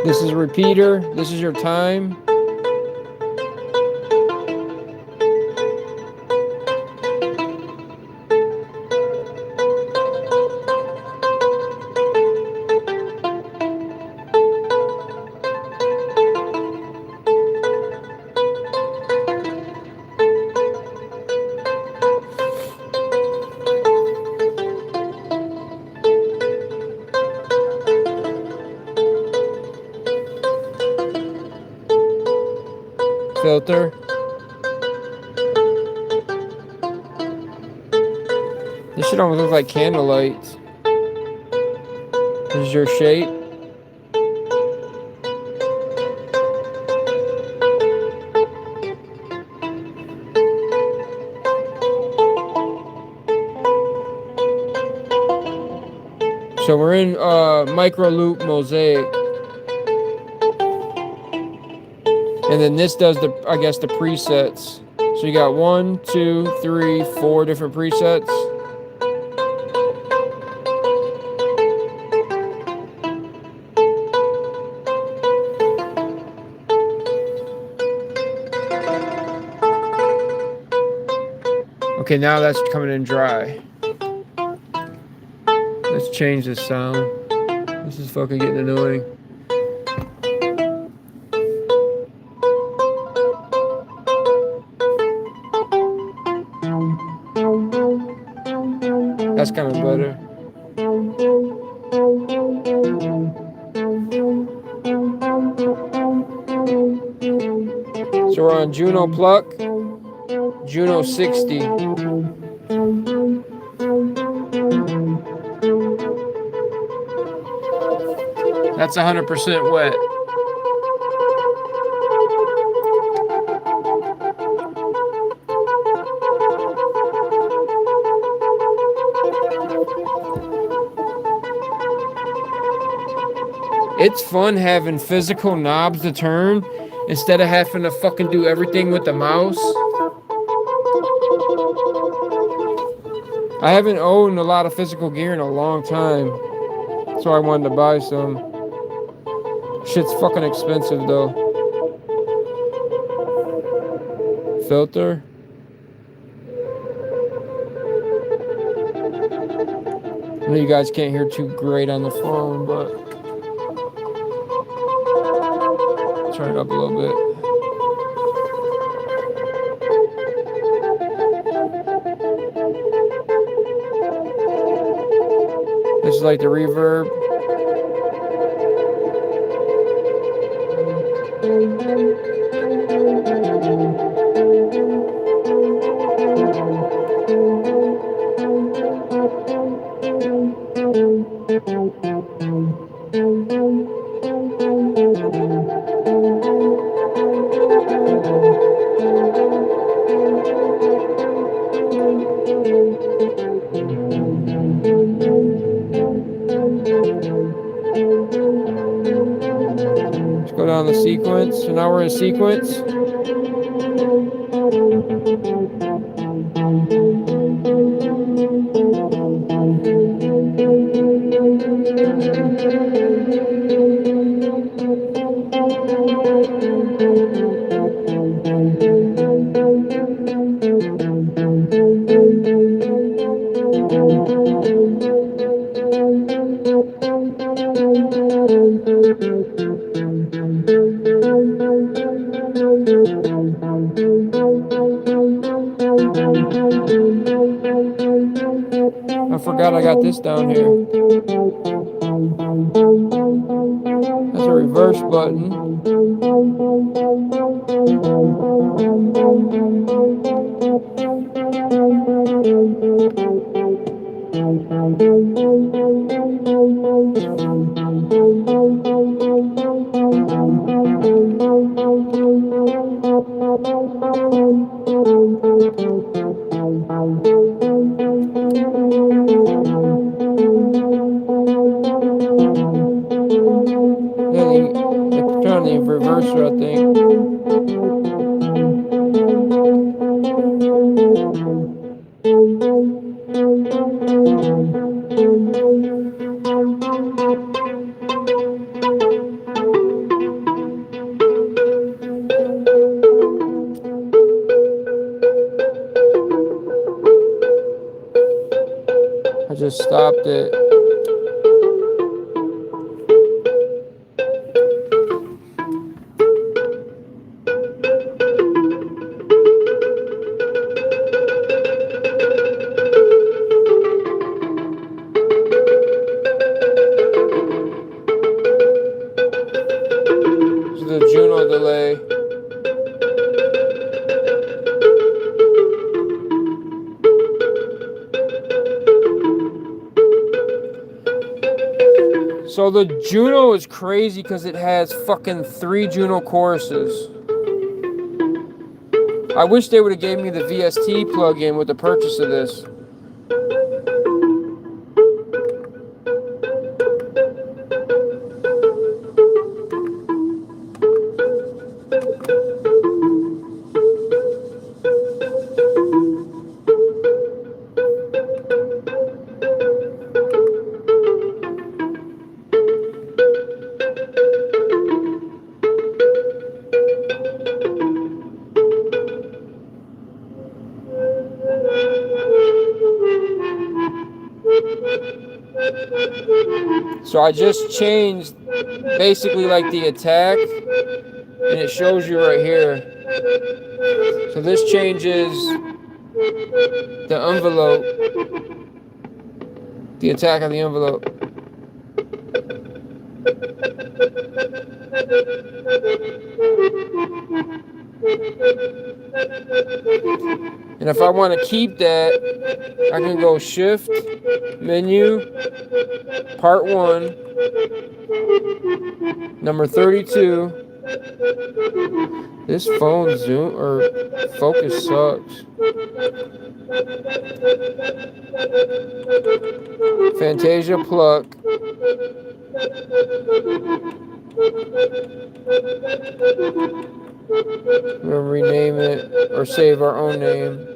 This is a repeater. This is your time. Filter. This shit almost looks like candlelight. This is your shape. So we're in micro loop mosaic. And then this does the, I guess, the presets. So you got 1, 2, 3, 4 different presets. Okay, now that's coming in dry. Let's change this sound. This is fucking getting annoying. That's kind of better. So we're on Juno Pluck, Juno 60. That's 100% wet. It's fun having physical knobs to turn instead of having to fucking do everything with the mouse. I haven't owned a lot of physical gear in a long time, so I wanted to buy some. Shit's fucking expensive though. Filter. I know you guys can't hear too great on the phone, but turn it up a little bit. This is like the reverb. Let's go down the sequence. So now we're in sequence. bass down here. That's a reverse button. Turn on the reverser, I think. I just stopped it. This is the Juno delay. So the Juno is crazy because it has fucking 3 Juno choruses. I wish they would have gave me the VST plugin with the purchase of this. So I just changed basically like the attack, and it shows you right here. So this changes the envelope, the attack of the envelope. And if I want to keep that, I can go Shift, Menu, Part 1, number 32. This phone zoom or focus sucks. Fantasia Pluck. We'll rename it or save our own name.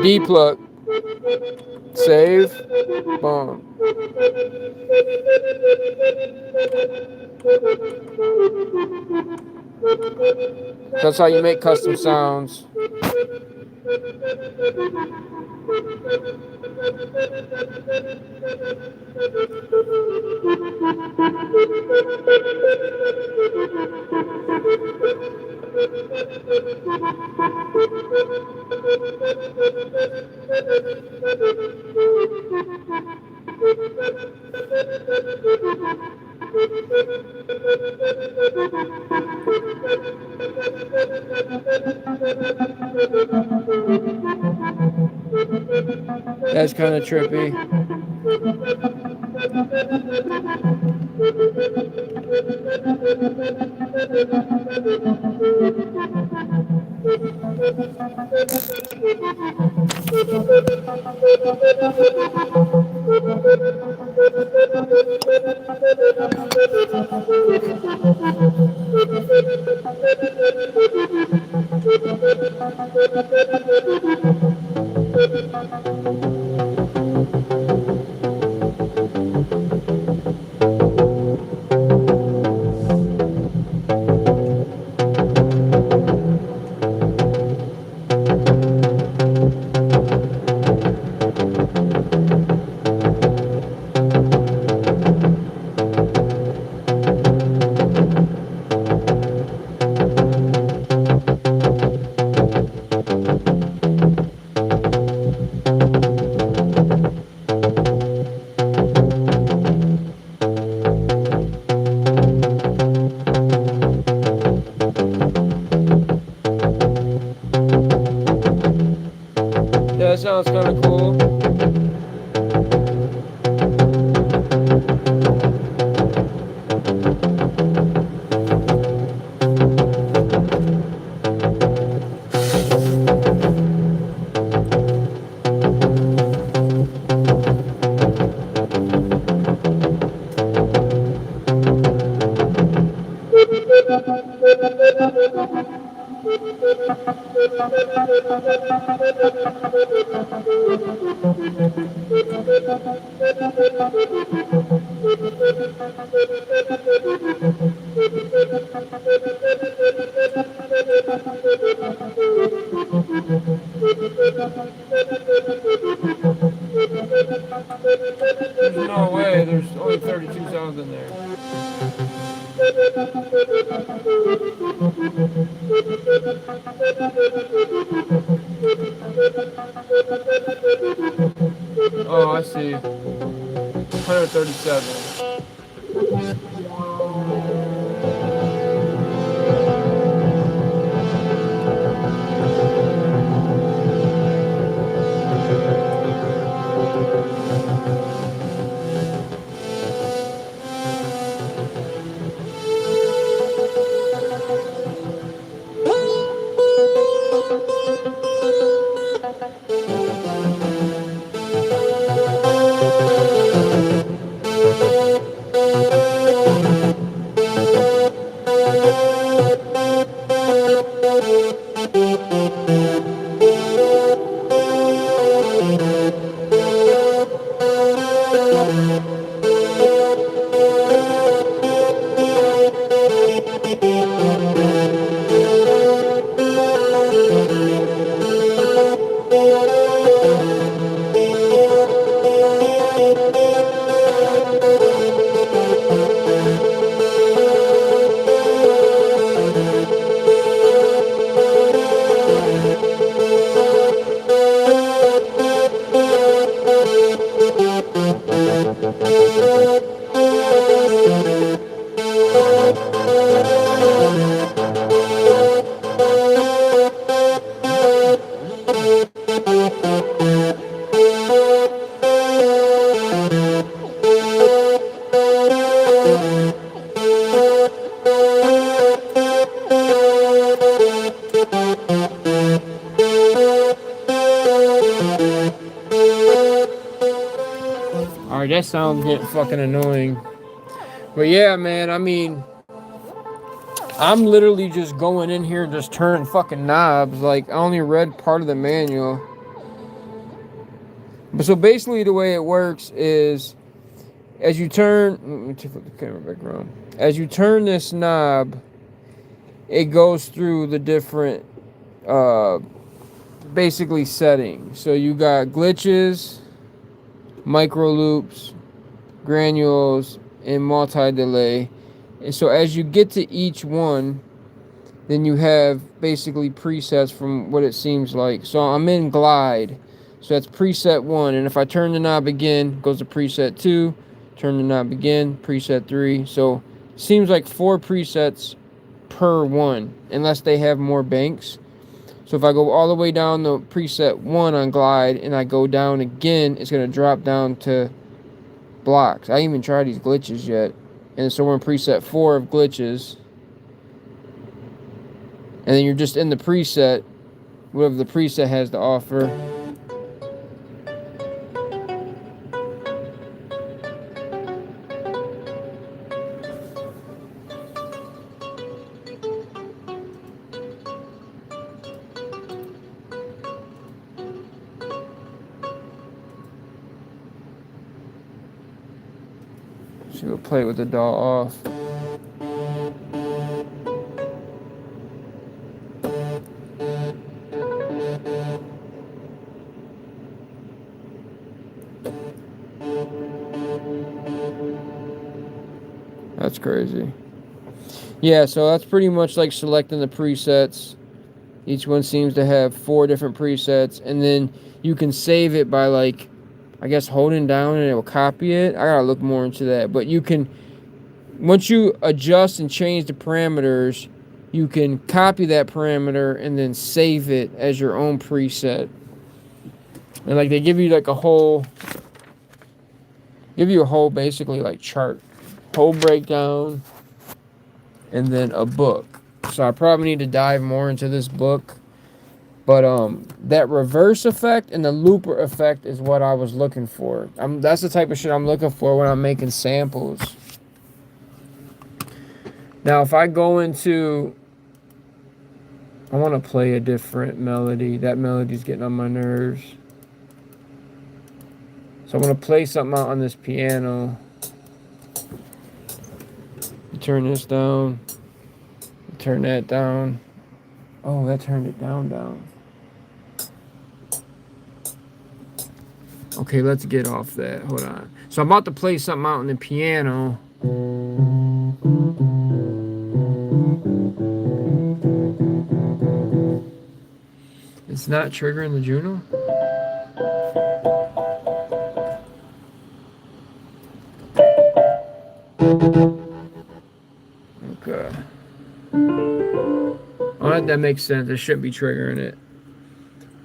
D-Pluck. Save. Boom. That's how you make custom sounds. That's kind of trippy. There's no way. There's only 32 sounds in there. Oh, I see. 137. Alright, that sounds getting fucking annoying. But yeah, man, I mean, I'm literally just going in here and just turning fucking knobs. Like, I only read part of the manual. But so basically the way it works is, as you turn, let me flip the camera back around. As you turn this knob, it goes through the different, basically settings. So you got glitches, micro loops, granules, and multi-delay. And so as you get to each one, then you have basically presets from what it seems like. So I'm in glide. So that's preset 1. And if I turn the knob again, it goes to preset 2. Turn the knob again, preset 3. So it seems like 4 presets per one, unless they have more banks. So if I go all the way down to preset 1 on glide and I go down again, it's going to drop down to blocks. I haven't even tried these glitches yet. And so we're in preset 4 of glitches. And then you're just in the preset, whatever the preset has to offer. So we'll play with the DAW off. That's crazy. Yeah, so that's pretty much like selecting the presets. Each one seems to have 4 different presets, and then you can save it by, like, I guess holding down and it will copy it. I gotta look more into that. But you can, once you adjust and change the parameters, you can copy that parameter and then save it as your own preset. And like they give you like a whole, basically like chart, whole breakdown, and then a book. So I probably need to dive more into this book. But that reverse effect and the looper effect is what I was looking for. That's the type of shit I'm looking for when I'm making samples. Now, if I go into I want to play a different melody. That melody's getting on my nerves. So I'm going to play something out on this piano. Turn this down. Turn that down. Oh, that turned it down. Okay, let's get off that. Hold on. So I'm about to play something out on the piano. It's not triggering the Juno? Okay. Oh, that makes sense. It shouldn't be triggering it.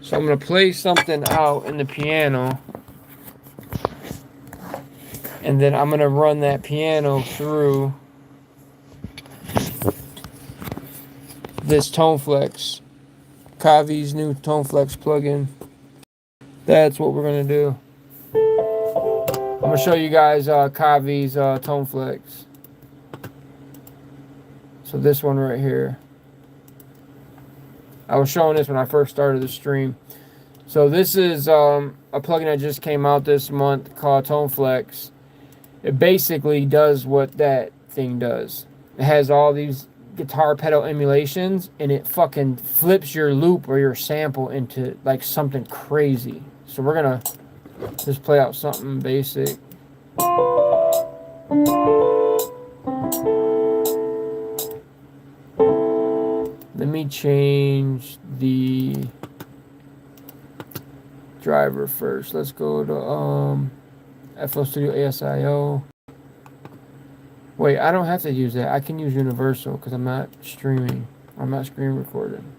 So I'm going to play something out in the piano. And then I'm going to run that piano through this ToneFlex. Kavi's new ToneFlex plugin. That's what we're going to do. I'm going to show you guys Kavi's ToneFlex. So this one right here. I was showing this when I first started the stream. So this is a plugin that just came out this month called ToneFlex. It basically does what that thing does. It has all these guitar pedal emulations, and it fucking flips your loop or your sample into like something crazy. So we're gonna just play out something basic. Let me change the driver first. Let's go to FL Studio ASIO. Wait, I don't have to use that. I can use Universal because I'm not streaming. I'm not screen recording.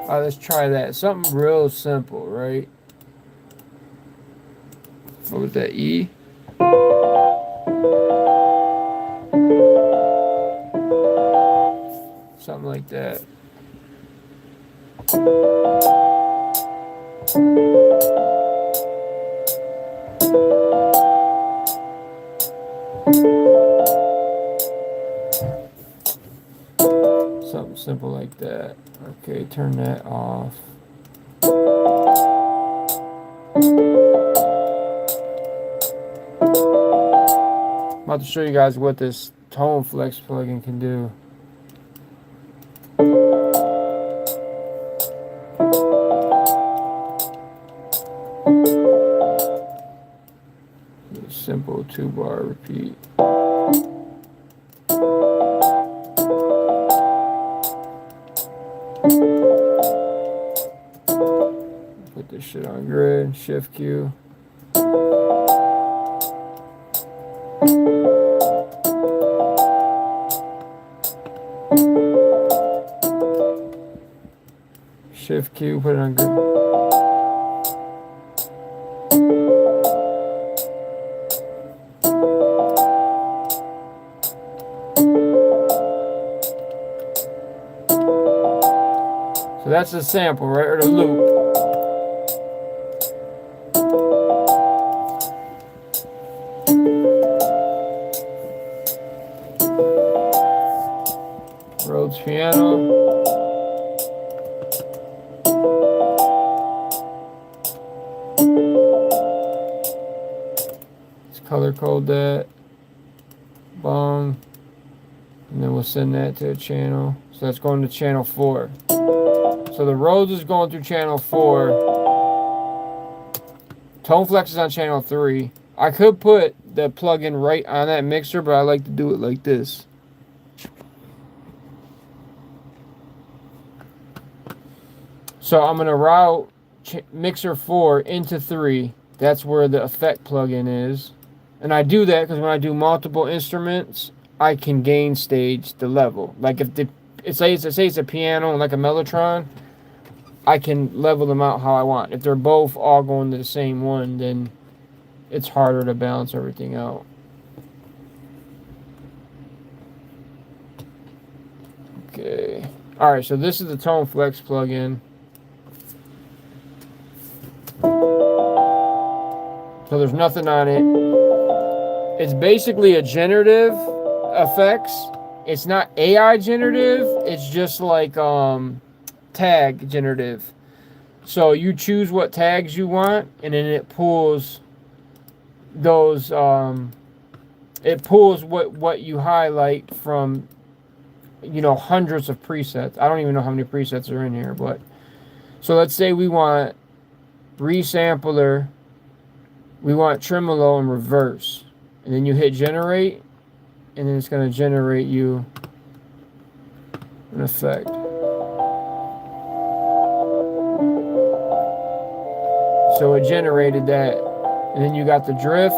Alright, let's try that. Something real simple, right? What was that, E? Something like that. Something simple like that. Okay, turn that off. I'm about to show you guys what this ToneFlex plugin can do. Simple 2-bar repeat. Put this shit on grid, Shift Q. Shift Q, put it on grid. So that's the sample, right? Or the loop. Rhodes piano. Let's color code that. Bong. And then we'll send that to a channel. So that's going to channel 4. So the Rhodes is going through channel 4. ToneFlex is on channel 3. I could put the plug-in right on that mixer, but I like to do it like this. So I'm going to route mixer 4 into 3. That's where the effect plug-in is. And I do that because when I do multiple instruments, I can gain stage the level. Like if say it's a piano and like a mellotron, I can level them out how I want. If they're both all going to the same one, then it's harder to balance everything out. Okay. All right, so this is the Tone Flex plugin. So there's nothing on it. It's basically a generative effects. It's not AI generative. It's just like tag generative. So you choose what tags you want, and then it pulls those. It pulls what you highlight from, you know, hundreds of presets. I don't even know how many presets are in here, but so let's say we want resampler, we want tremolo and reverse, and then you hit generate, and then it's going to generate you an effect. So it generated that, and then you got the drift.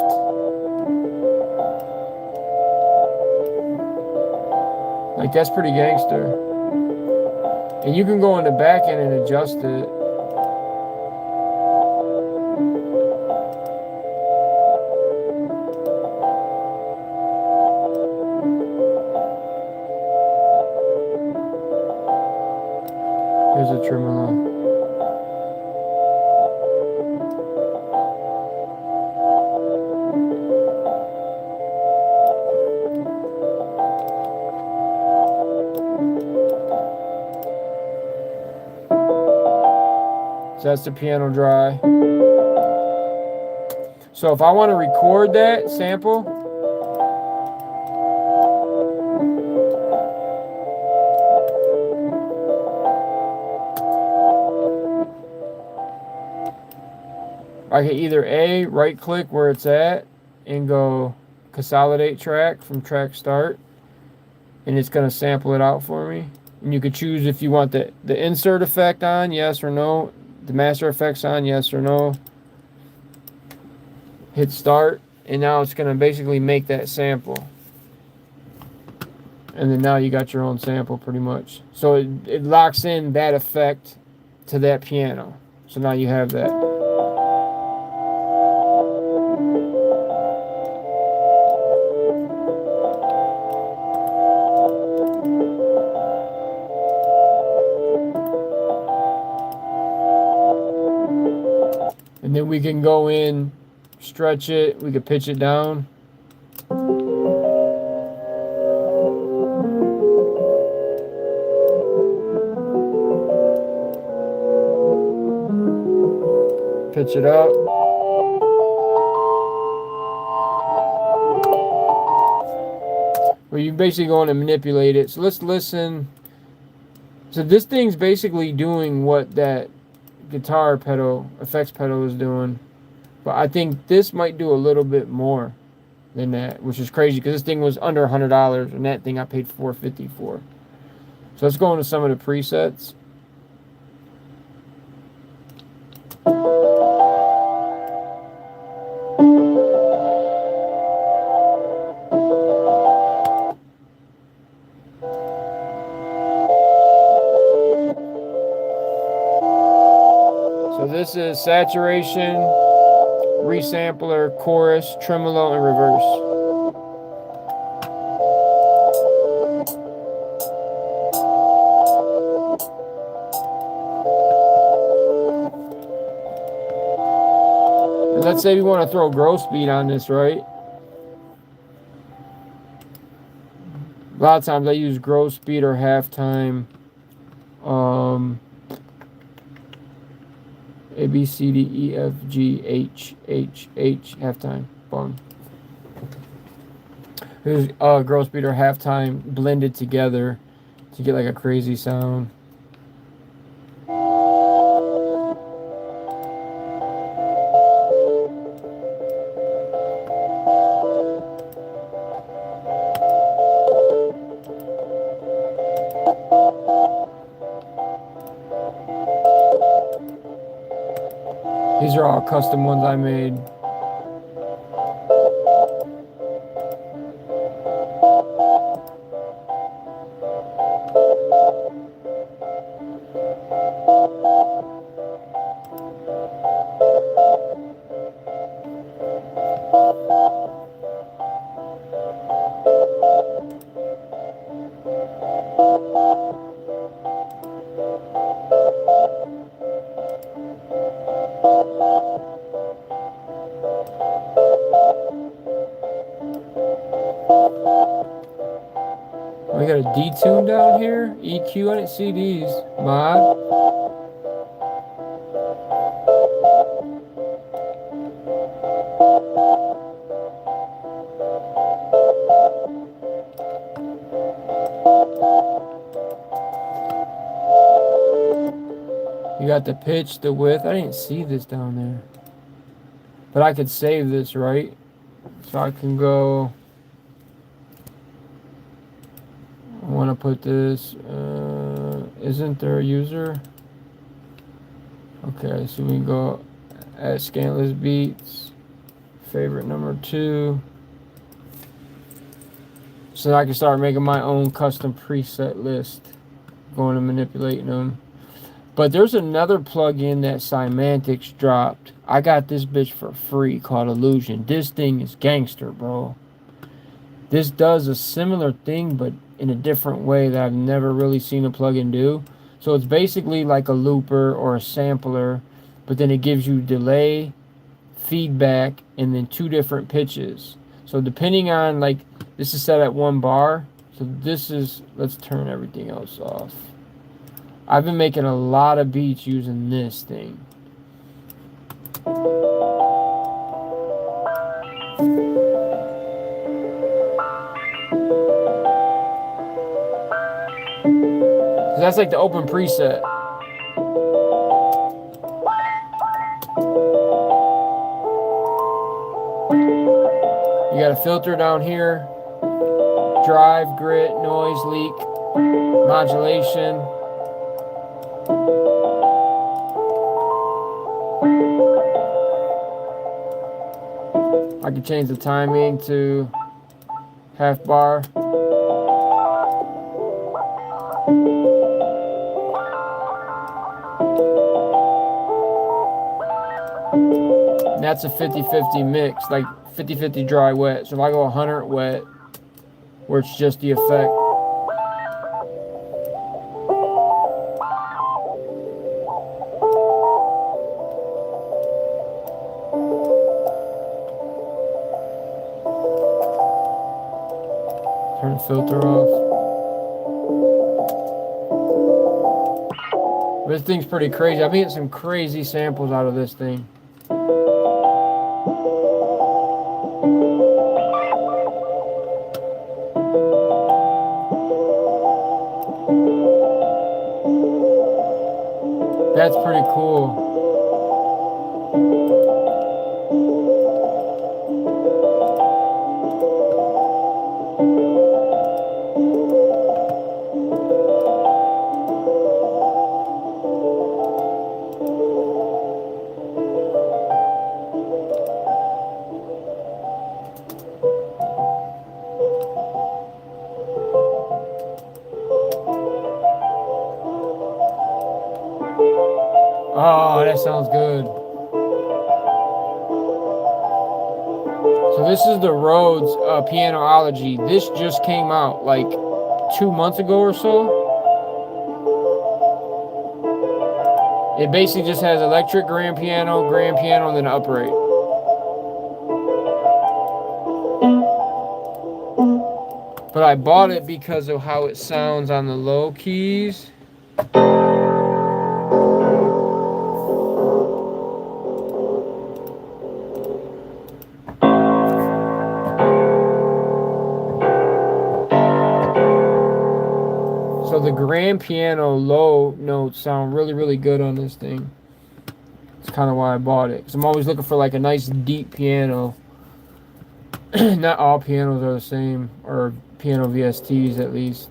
Like, that's pretty gangster. And you can go in the back end and adjust it. Here's a tremolo. So that's the piano dry. So if I want to record that sample, I can either A, right click where it's at and go consolidate track from track start, and it's going to sample it out for me. And you could choose if you want the insert effect on, yes or no, the master effects on, yes or no. Hit start, and now it's going to basically make that sample. And then now you got your own sample pretty much. So it locks in that effect to that piano. So now you have that. And then we can go in, stretch it, we could pitch it down. Pitch it up. Where you basically go in and manipulate it. So let's listen. So this thing's basically doing what that guitar pedal, effects pedal is doing. But I think this might do a little bit more than that, which is crazy because this thing was under $100 and that thing I paid $450 for. So let's go into some of the presets. So this is saturation, resampler, chorus, tremolo, and reverse. And let's say we want to throw growth speed on this, right? A lot of times I use growth speed or halftime. A, B, C, D, E, F, G, H, halftime. Boom. Here's growth speed or halftime blended together to get like a crazy sound. These are all custom ones I made. We got a D-tune down here. EQ, I didn't see these. Mod. You got the pitch, the width. I didn't see this down there. But I could save this, right? So I can go... I want to put this... isn't there a user? Okay, so we can go at ScantlessBeatz. Favorite number 2. So I can start making my own custom preset list. Going and manipulating them. But there's another plugin that Semantics dropped. I got this bitch for free called Illusion. This thing is gangster, bro. This does a similar thing, but in a different way that I've never really seen a plugin do. So it's basically like a looper or a sampler, but then it gives you delay, feedback, and then 2 different pitches. So depending on, like, this is set at 1 bar. So this is, let's turn everything else off. I've been making a lot of beats using this thing. So that's like the open preset. You got a filter down here. Drive, grit, noise, leak, modulation. I can change the timing to half bar. And that's a 50-50 mix, like 50-50 dry wet. So if I go 100 wet, where it's just the effect. Turn the filter off. This thing's pretty crazy. I've been getting some crazy samples out of this thing. That's pretty cool. Oh, that sounds good. So this is the Rhodes Pianology. This just came out like 2 months ago or so. It basically just has electric grand piano, and then upright. But I bought it because of how it sounds on the low keys. So the grand piano low notes sound really, really good on this thing. That's kind of why I bought it. Because I'm always looking for like a nice deep piano. Not all pianos are the same, or piano VSTs at least.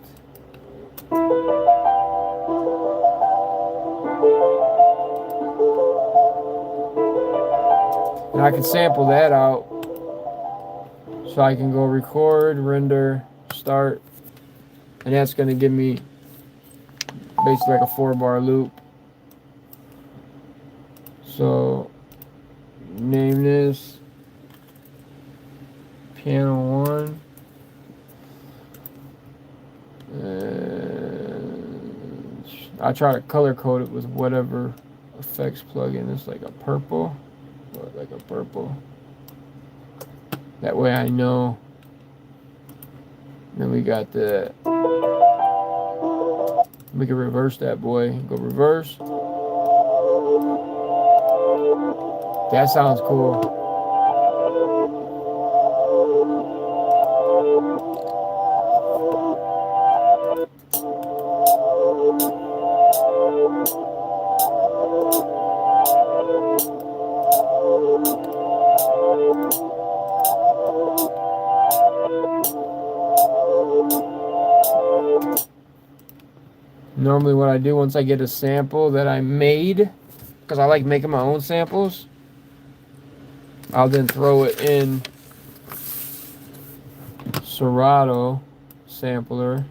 And I can sample that out. So I can go record, render, start. And that's going to give me basically like a 4-bar loop. So name this piano 1. And I try to color code it with whatever effects plugin. It's like a purple. Or like a purple. That way I know. Then we got the. We can reverse that boy. Go reverse. That sounds cool. Normally what I do once I get a sample that I made, because I like making my own samples, I'll then throw it in Serato sampler.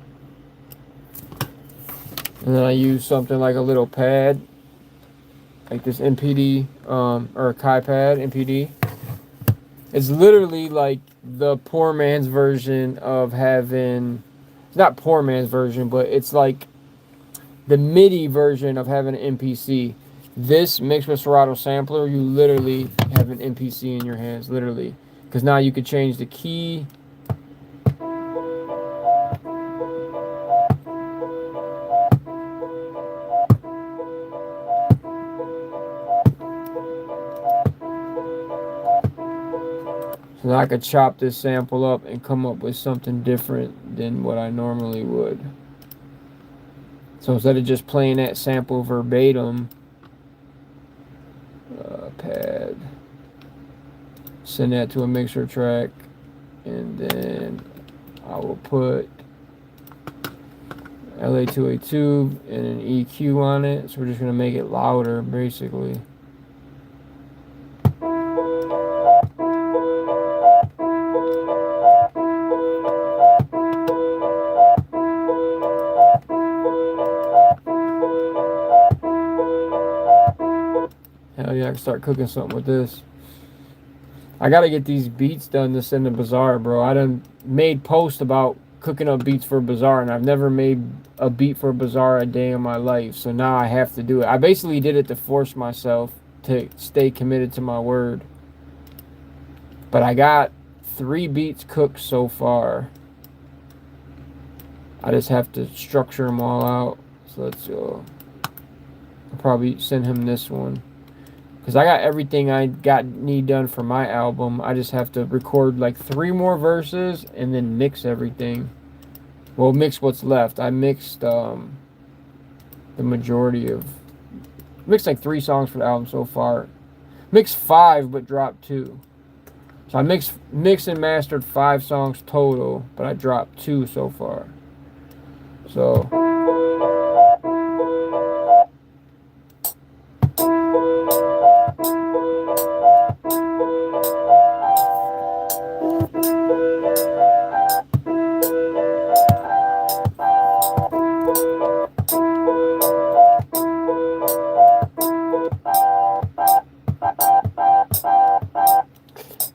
And then I use something like a little pad, like this MPD, or a Kai pad, MPD. It's literally like the poor man's version of having, it's not poor man's version, but it's like the MIDI version of having an MPC. This mixed with Serato sampler, you literally have an MPC in your hands, literally. Because now you could change the key. So I could chop this sample up and come up with something different than what I normally would. So instead of just playing that sample verbatim, pad, send that to a mixer track, and then I will put LA2A2 and an EQ on it. So we're just going to make it louder, basically. Hell yeah, I can start cooking something with this. I gotta get these beats done to send to Bazaar, bro. I done made posts about cooking up beats for Bazaar, and I've never made a beat for Bazaar a day in my life. So now I have to do it. I basically did it to force myself to stay committed to my word. But I got 3 beats cooked so far. I just have to structure them all out. So let's go. I'll probably send him this one. Because I got everything I need done for my album. I just have to record like 3 more verses and then mix everything. Well, mix what's left. I mixed the majority of... Mixed like 3 songs for the album so far. Mixed 5 but dropped 2. So I mixed and mastered 5 songs total, but I dropped 2 so far. So...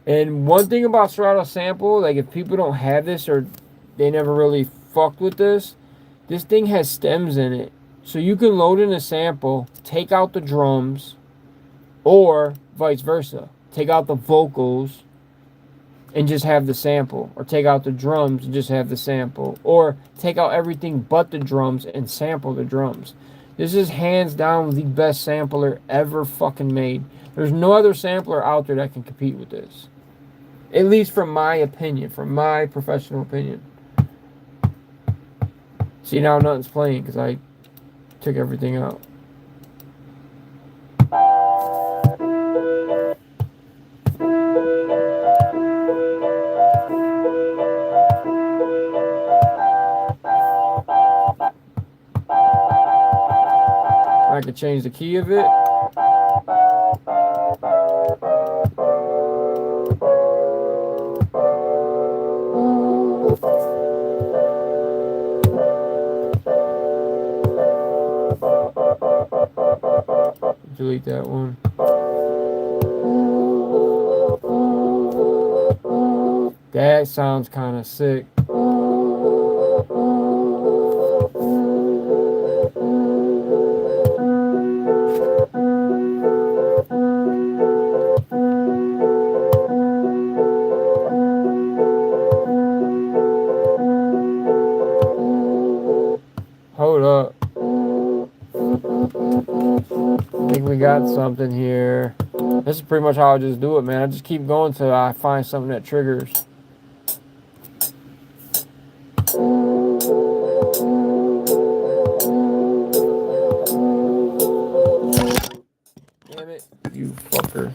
And one thing about Serato Sample, like if people don't have this or they never really fucked with this thing has stems in it. So you can load in a sample, take out the drums, or vice versa. Take out the vocals and just have the sample. Or take out the drums and just have the sample. Or take out everything but the drums and sample the drums. This is hands down the best sampler ever fucking made. There's no other sampler out there that can compete with this. At least from my opinion, from my professional opinion. See, now nothing's playing because I took everything out. I could change the key of it. Delete that one. That sounds kind of sick. Hold up. I think we got something here. This is pretty much how I just do it, man. I just keep going till I find something that triggers. Damn it, you fucker.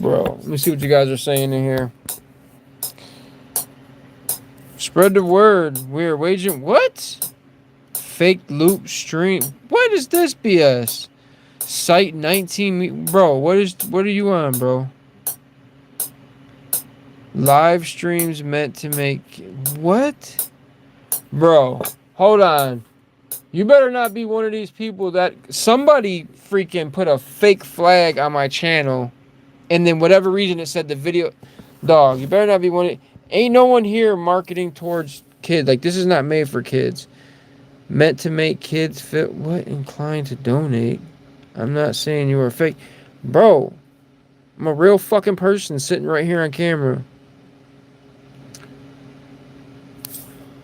Bro, let me see what you guys are saying in here. Spread the word. We're waging what? Fake loop stream. What is this BS? Site 19. Bro, what are you on, bro? Live streams meant to make what? Bro, hold on. You better not be one of these people that somebody freaking put a fake flag on my channel and then whatever reason it said the video. Dog, you better not be one of. Ain't no one here marketing towards kids. Like, this is not made for kids. Meant to make kids fit. What? Inclined to donate. I'm not saying you are fake. Bro, I'm a real fucking person sitting right here on camera.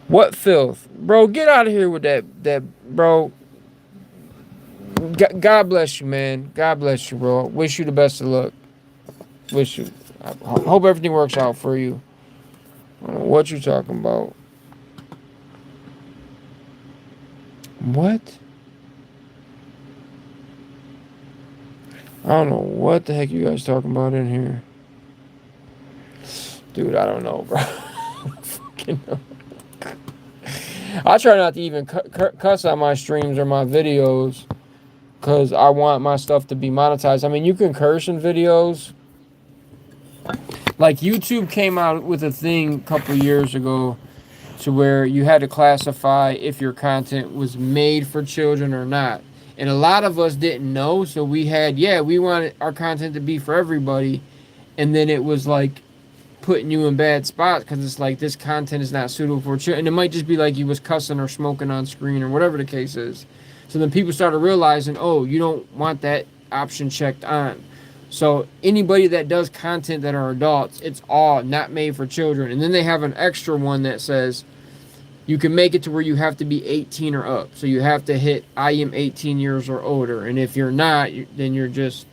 What filth? Bro, get out of here with that, bro. God bless you, man. God bless you, bro. Wish you the best of luck. Wish you. I hope everything works out for you. I don't know what you're talking about. What? I don't know what the heck you guys talking about in here. Dude, I don't know, bro. Fucking know. I try not to even cuss on my streams or my videos because I want my stuff to be monetized. I mean, you can curse in videos. Like, YouTube came out with a thing a couple years ago to where you had to classify if your content was made for children or not. And a lot of us didn't know, so we wanted our content to be for everybody. And then it was like putting you in bad spots because it's like this content is not suitable for children. And it might just be like you was cussing or smoking on screen or whatever the case is. So then people started realizing, oh, you don't want that option checked on. So anybody that does content that are adults, it's all not made for children. And then they have an extra one that says you can make it to where you have to be 18 or up. So you have to hit I am 18 years or older. And if you're not, then you're just,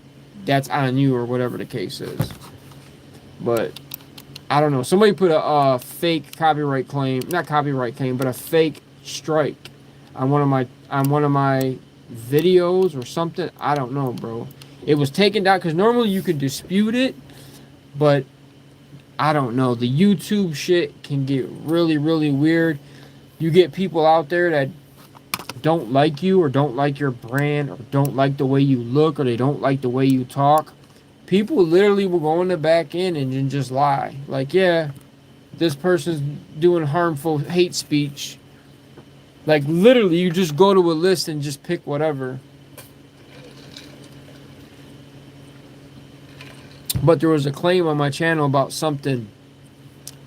that's on you or whatever the case is. But I don't know. Somebody put a fake copyright claim, not copyright claim, but a fake strike on one of my videos or something. I don't know, bro. It was taken down because normally you could dispute it, but I don't know. The YouTube shit can get really, really weird. You get people out there that don't like you or don't like your brand or don't like the way you look or they don't like the way you talk. People literally will go in the back end and just lie. Like, yeah, this person's doing harmful hate speech. Like, literally, you just go to a list and just pick whatever. But there was a claim on my channel about something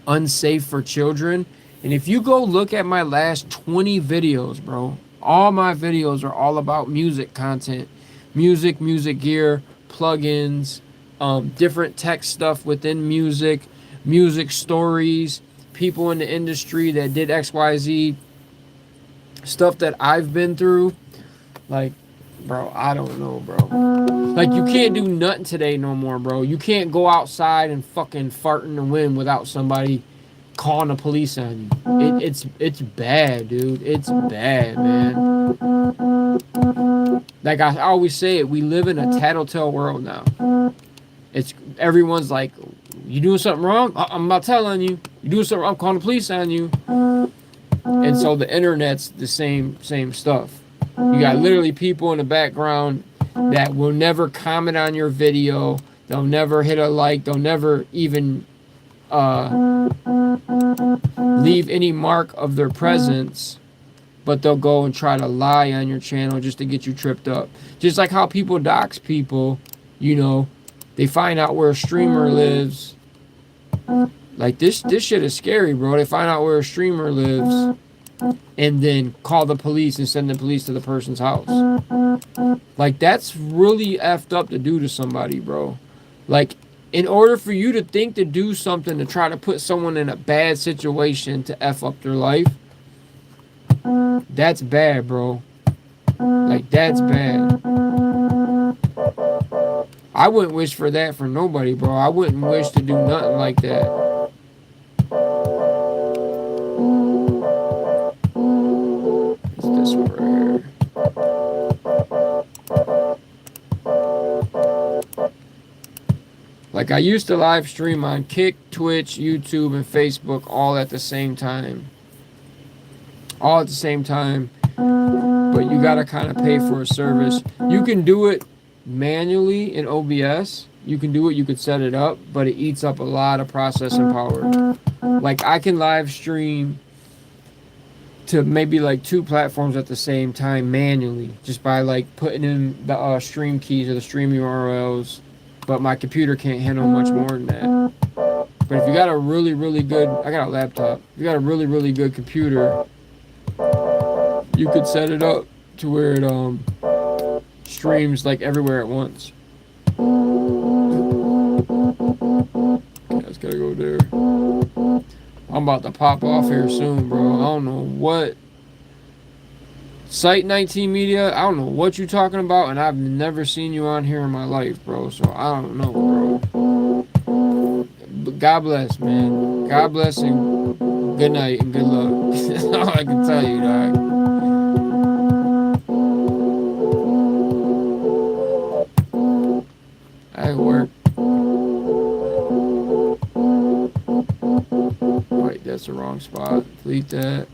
unsafe for children. And if you go look at my last 20 videos, bro, all my videos are all about music content. Music gear, plugins, different tech stuff within music stories, people in the industry that did XYZ, stuff that I've been through. Like, bro, I don't know, bro. Like, you can't do nothing today no more, bro. You can't go outside and fucking fart in the wind without somebody calling the police on you. It's bad, dude. It's bad, man. Like I always say it, we live in a tattletale world now. Everyone's like, you doing something wrong? I'm not telling you. You doing something wrong? I'm calling the police on you. And so the internet's the same stuff. You got literally people in the background that will never comment on your video. They'll never hit a like. They'll never even leave any mark of their presence, but they'll go and try to lie on your channel just to get you tripped up. Just like how people dox people, you know, they find out where a streamer lives. Like this shit is scary, bro. They find out where a streamer lives and then call the police and send the police to the person's house. Like, that's really effed up to do to somebody, bro. Like, in order for you to think to do something to try to put someone in a bad situation to F up their life, that's bad, bro. Like, that's bad. I wouldn't wish for that for nobody, bro. I wouldn't wish to do nothing like that. It's this one right here. Like, I used to live stream on Kick, Twitch, YouTube, and Facebook all at the same time. All at the same time. But you gotta kind of pay for a service. You can do it manually in OBS. You can do it, you could set it up, but it eats up a lot of processing power. Like, I can live stream to maybe like 2 platforms at the same time manually, just by like putting in the stream keys or the stream URLs. But my computer can't handle much more than that. But if you got a really, really good, I got a laptop. If you got a really, really good computer, you could set it up to where it streams like everywhere at once. Okay, I just gotta go there. I'm about to pop off here soon, bro. I don't know what. Site 19 Media, I don't know what you're talking about, and I've never seen you on here in my life, bro. So I don't know, bro. But God bless, man. God bless and good night and good luck. That's all I can tell you, dog. I work. Wait, that's the wrong spot. Delete that.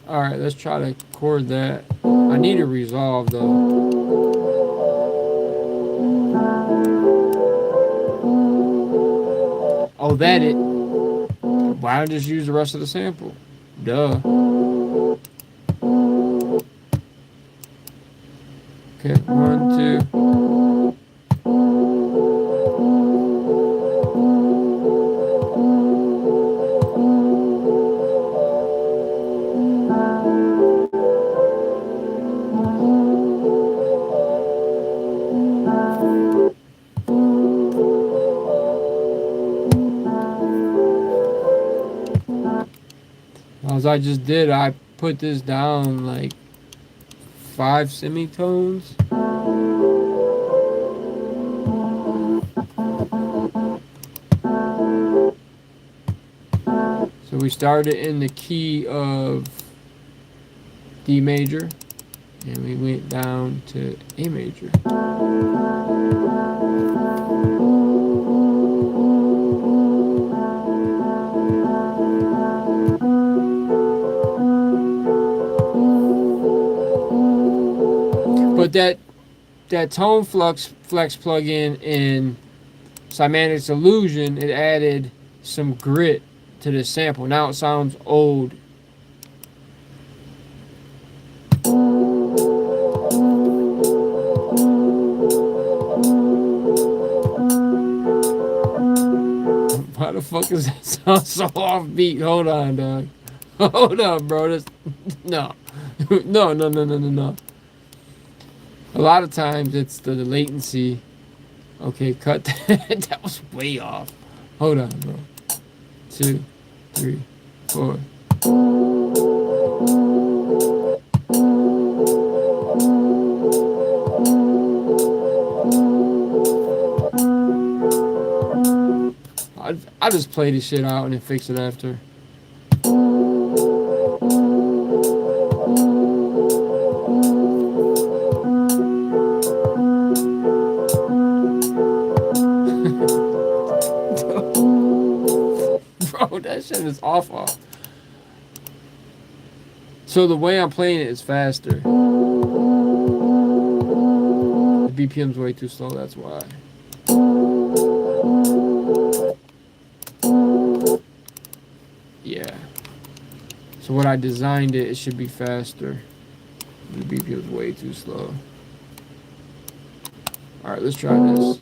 Alright, let's try to record that. I need to resolve though. Oh, that it. Why don't I just use the rest of the sample? Duh. Okay, 1, 2. As I just did, I put this down like 5 semitones. So we started in the key of D major, and we went down to A major. But that tone flex plugin in Cymatics Illusion, it added some grit to this sample. Now it sounds old. Why the fuck is that sound so offbeat? Hold on, dog. Hold on, bro. This, no. No. A lot of times it's the latency. Okay, cut that. That was way off. Hold on, bro. 2, 3, 4. I'll just play this shit out and then fix it after. Bro, that shit is awful. So the way I'm playing it is faster. The BPM's way too slow, that's why. Yeah. So when I designed it, it should be faster. The BPM's way too slow. Alright, let's try this.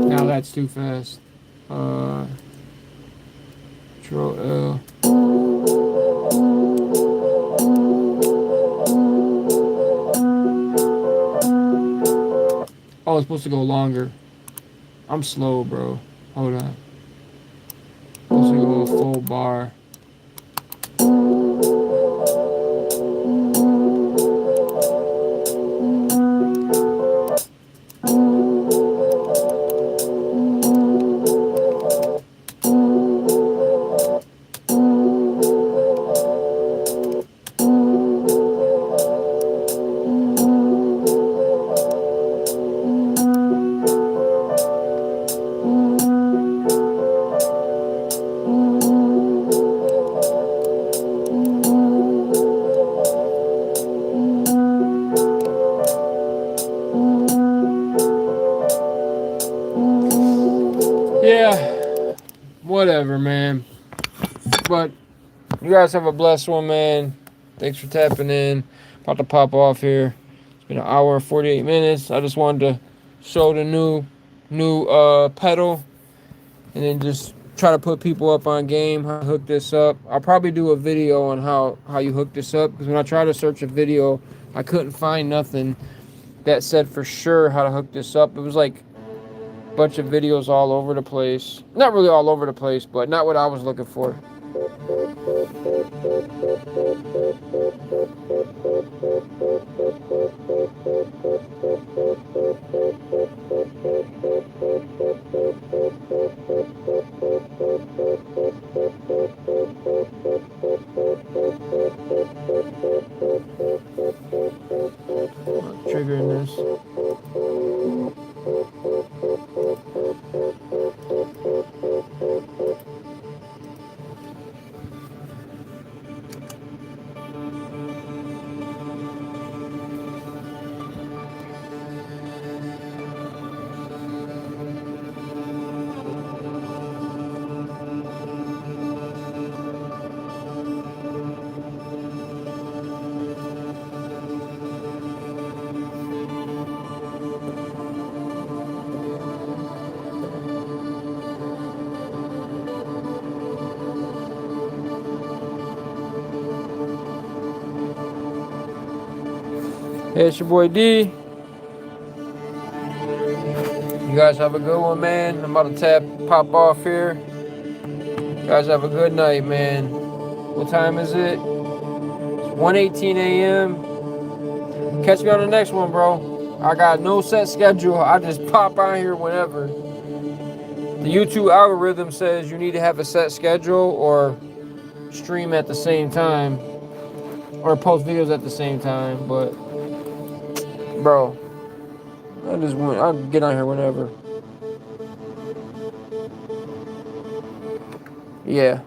Now that's too fast. Control L. Oh, it's supposed to go longer. I'm slow, bro. Hold on. Supposed to go a full bar. Yeah, whatever, man. But you guys have a blessed one, man. Thanks for tapping in. About to pop off here. It's been an hour and 48 minutes. I just wanted to show the new pedal, and then just try to put people up on game, how to hook this up. I'll probably do a video on how you hook this up, because when I tried to search a video, I couldn't find nothing that said for sure how to hook this up. It was like bunch of videos all over the place. Not really all over the place, but not what I was looking for. Triggering this. Hey, it's your boy D. You guys have a good one, man. I'm about to pop off here. You guys have a good night, man. What time is it? It's 1:18 a.m. Catch me on the next one, bro. I got no set schedule. I just pop on here whenever. The YouTube algorithm says you need to have a set schedule or stream at the same time or post videos at the same time, but bro, I'll get on here whenever. Yeah,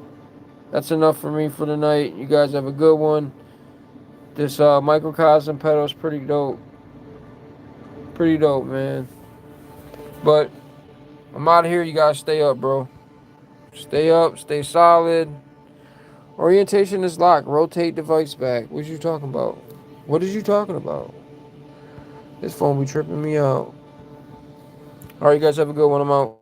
that's enough for me for tonight. You guys have a good one. This Microcosm pedal is pretty dope. Pretty dope, man. But I'm out of here. You guys stay up, bro. Stay up, stay solid. Orientation is locked. Rotate device back. What you talking about? What is you talking about? This phone be tripping me out. Alright, you guys have a good one. I'm out.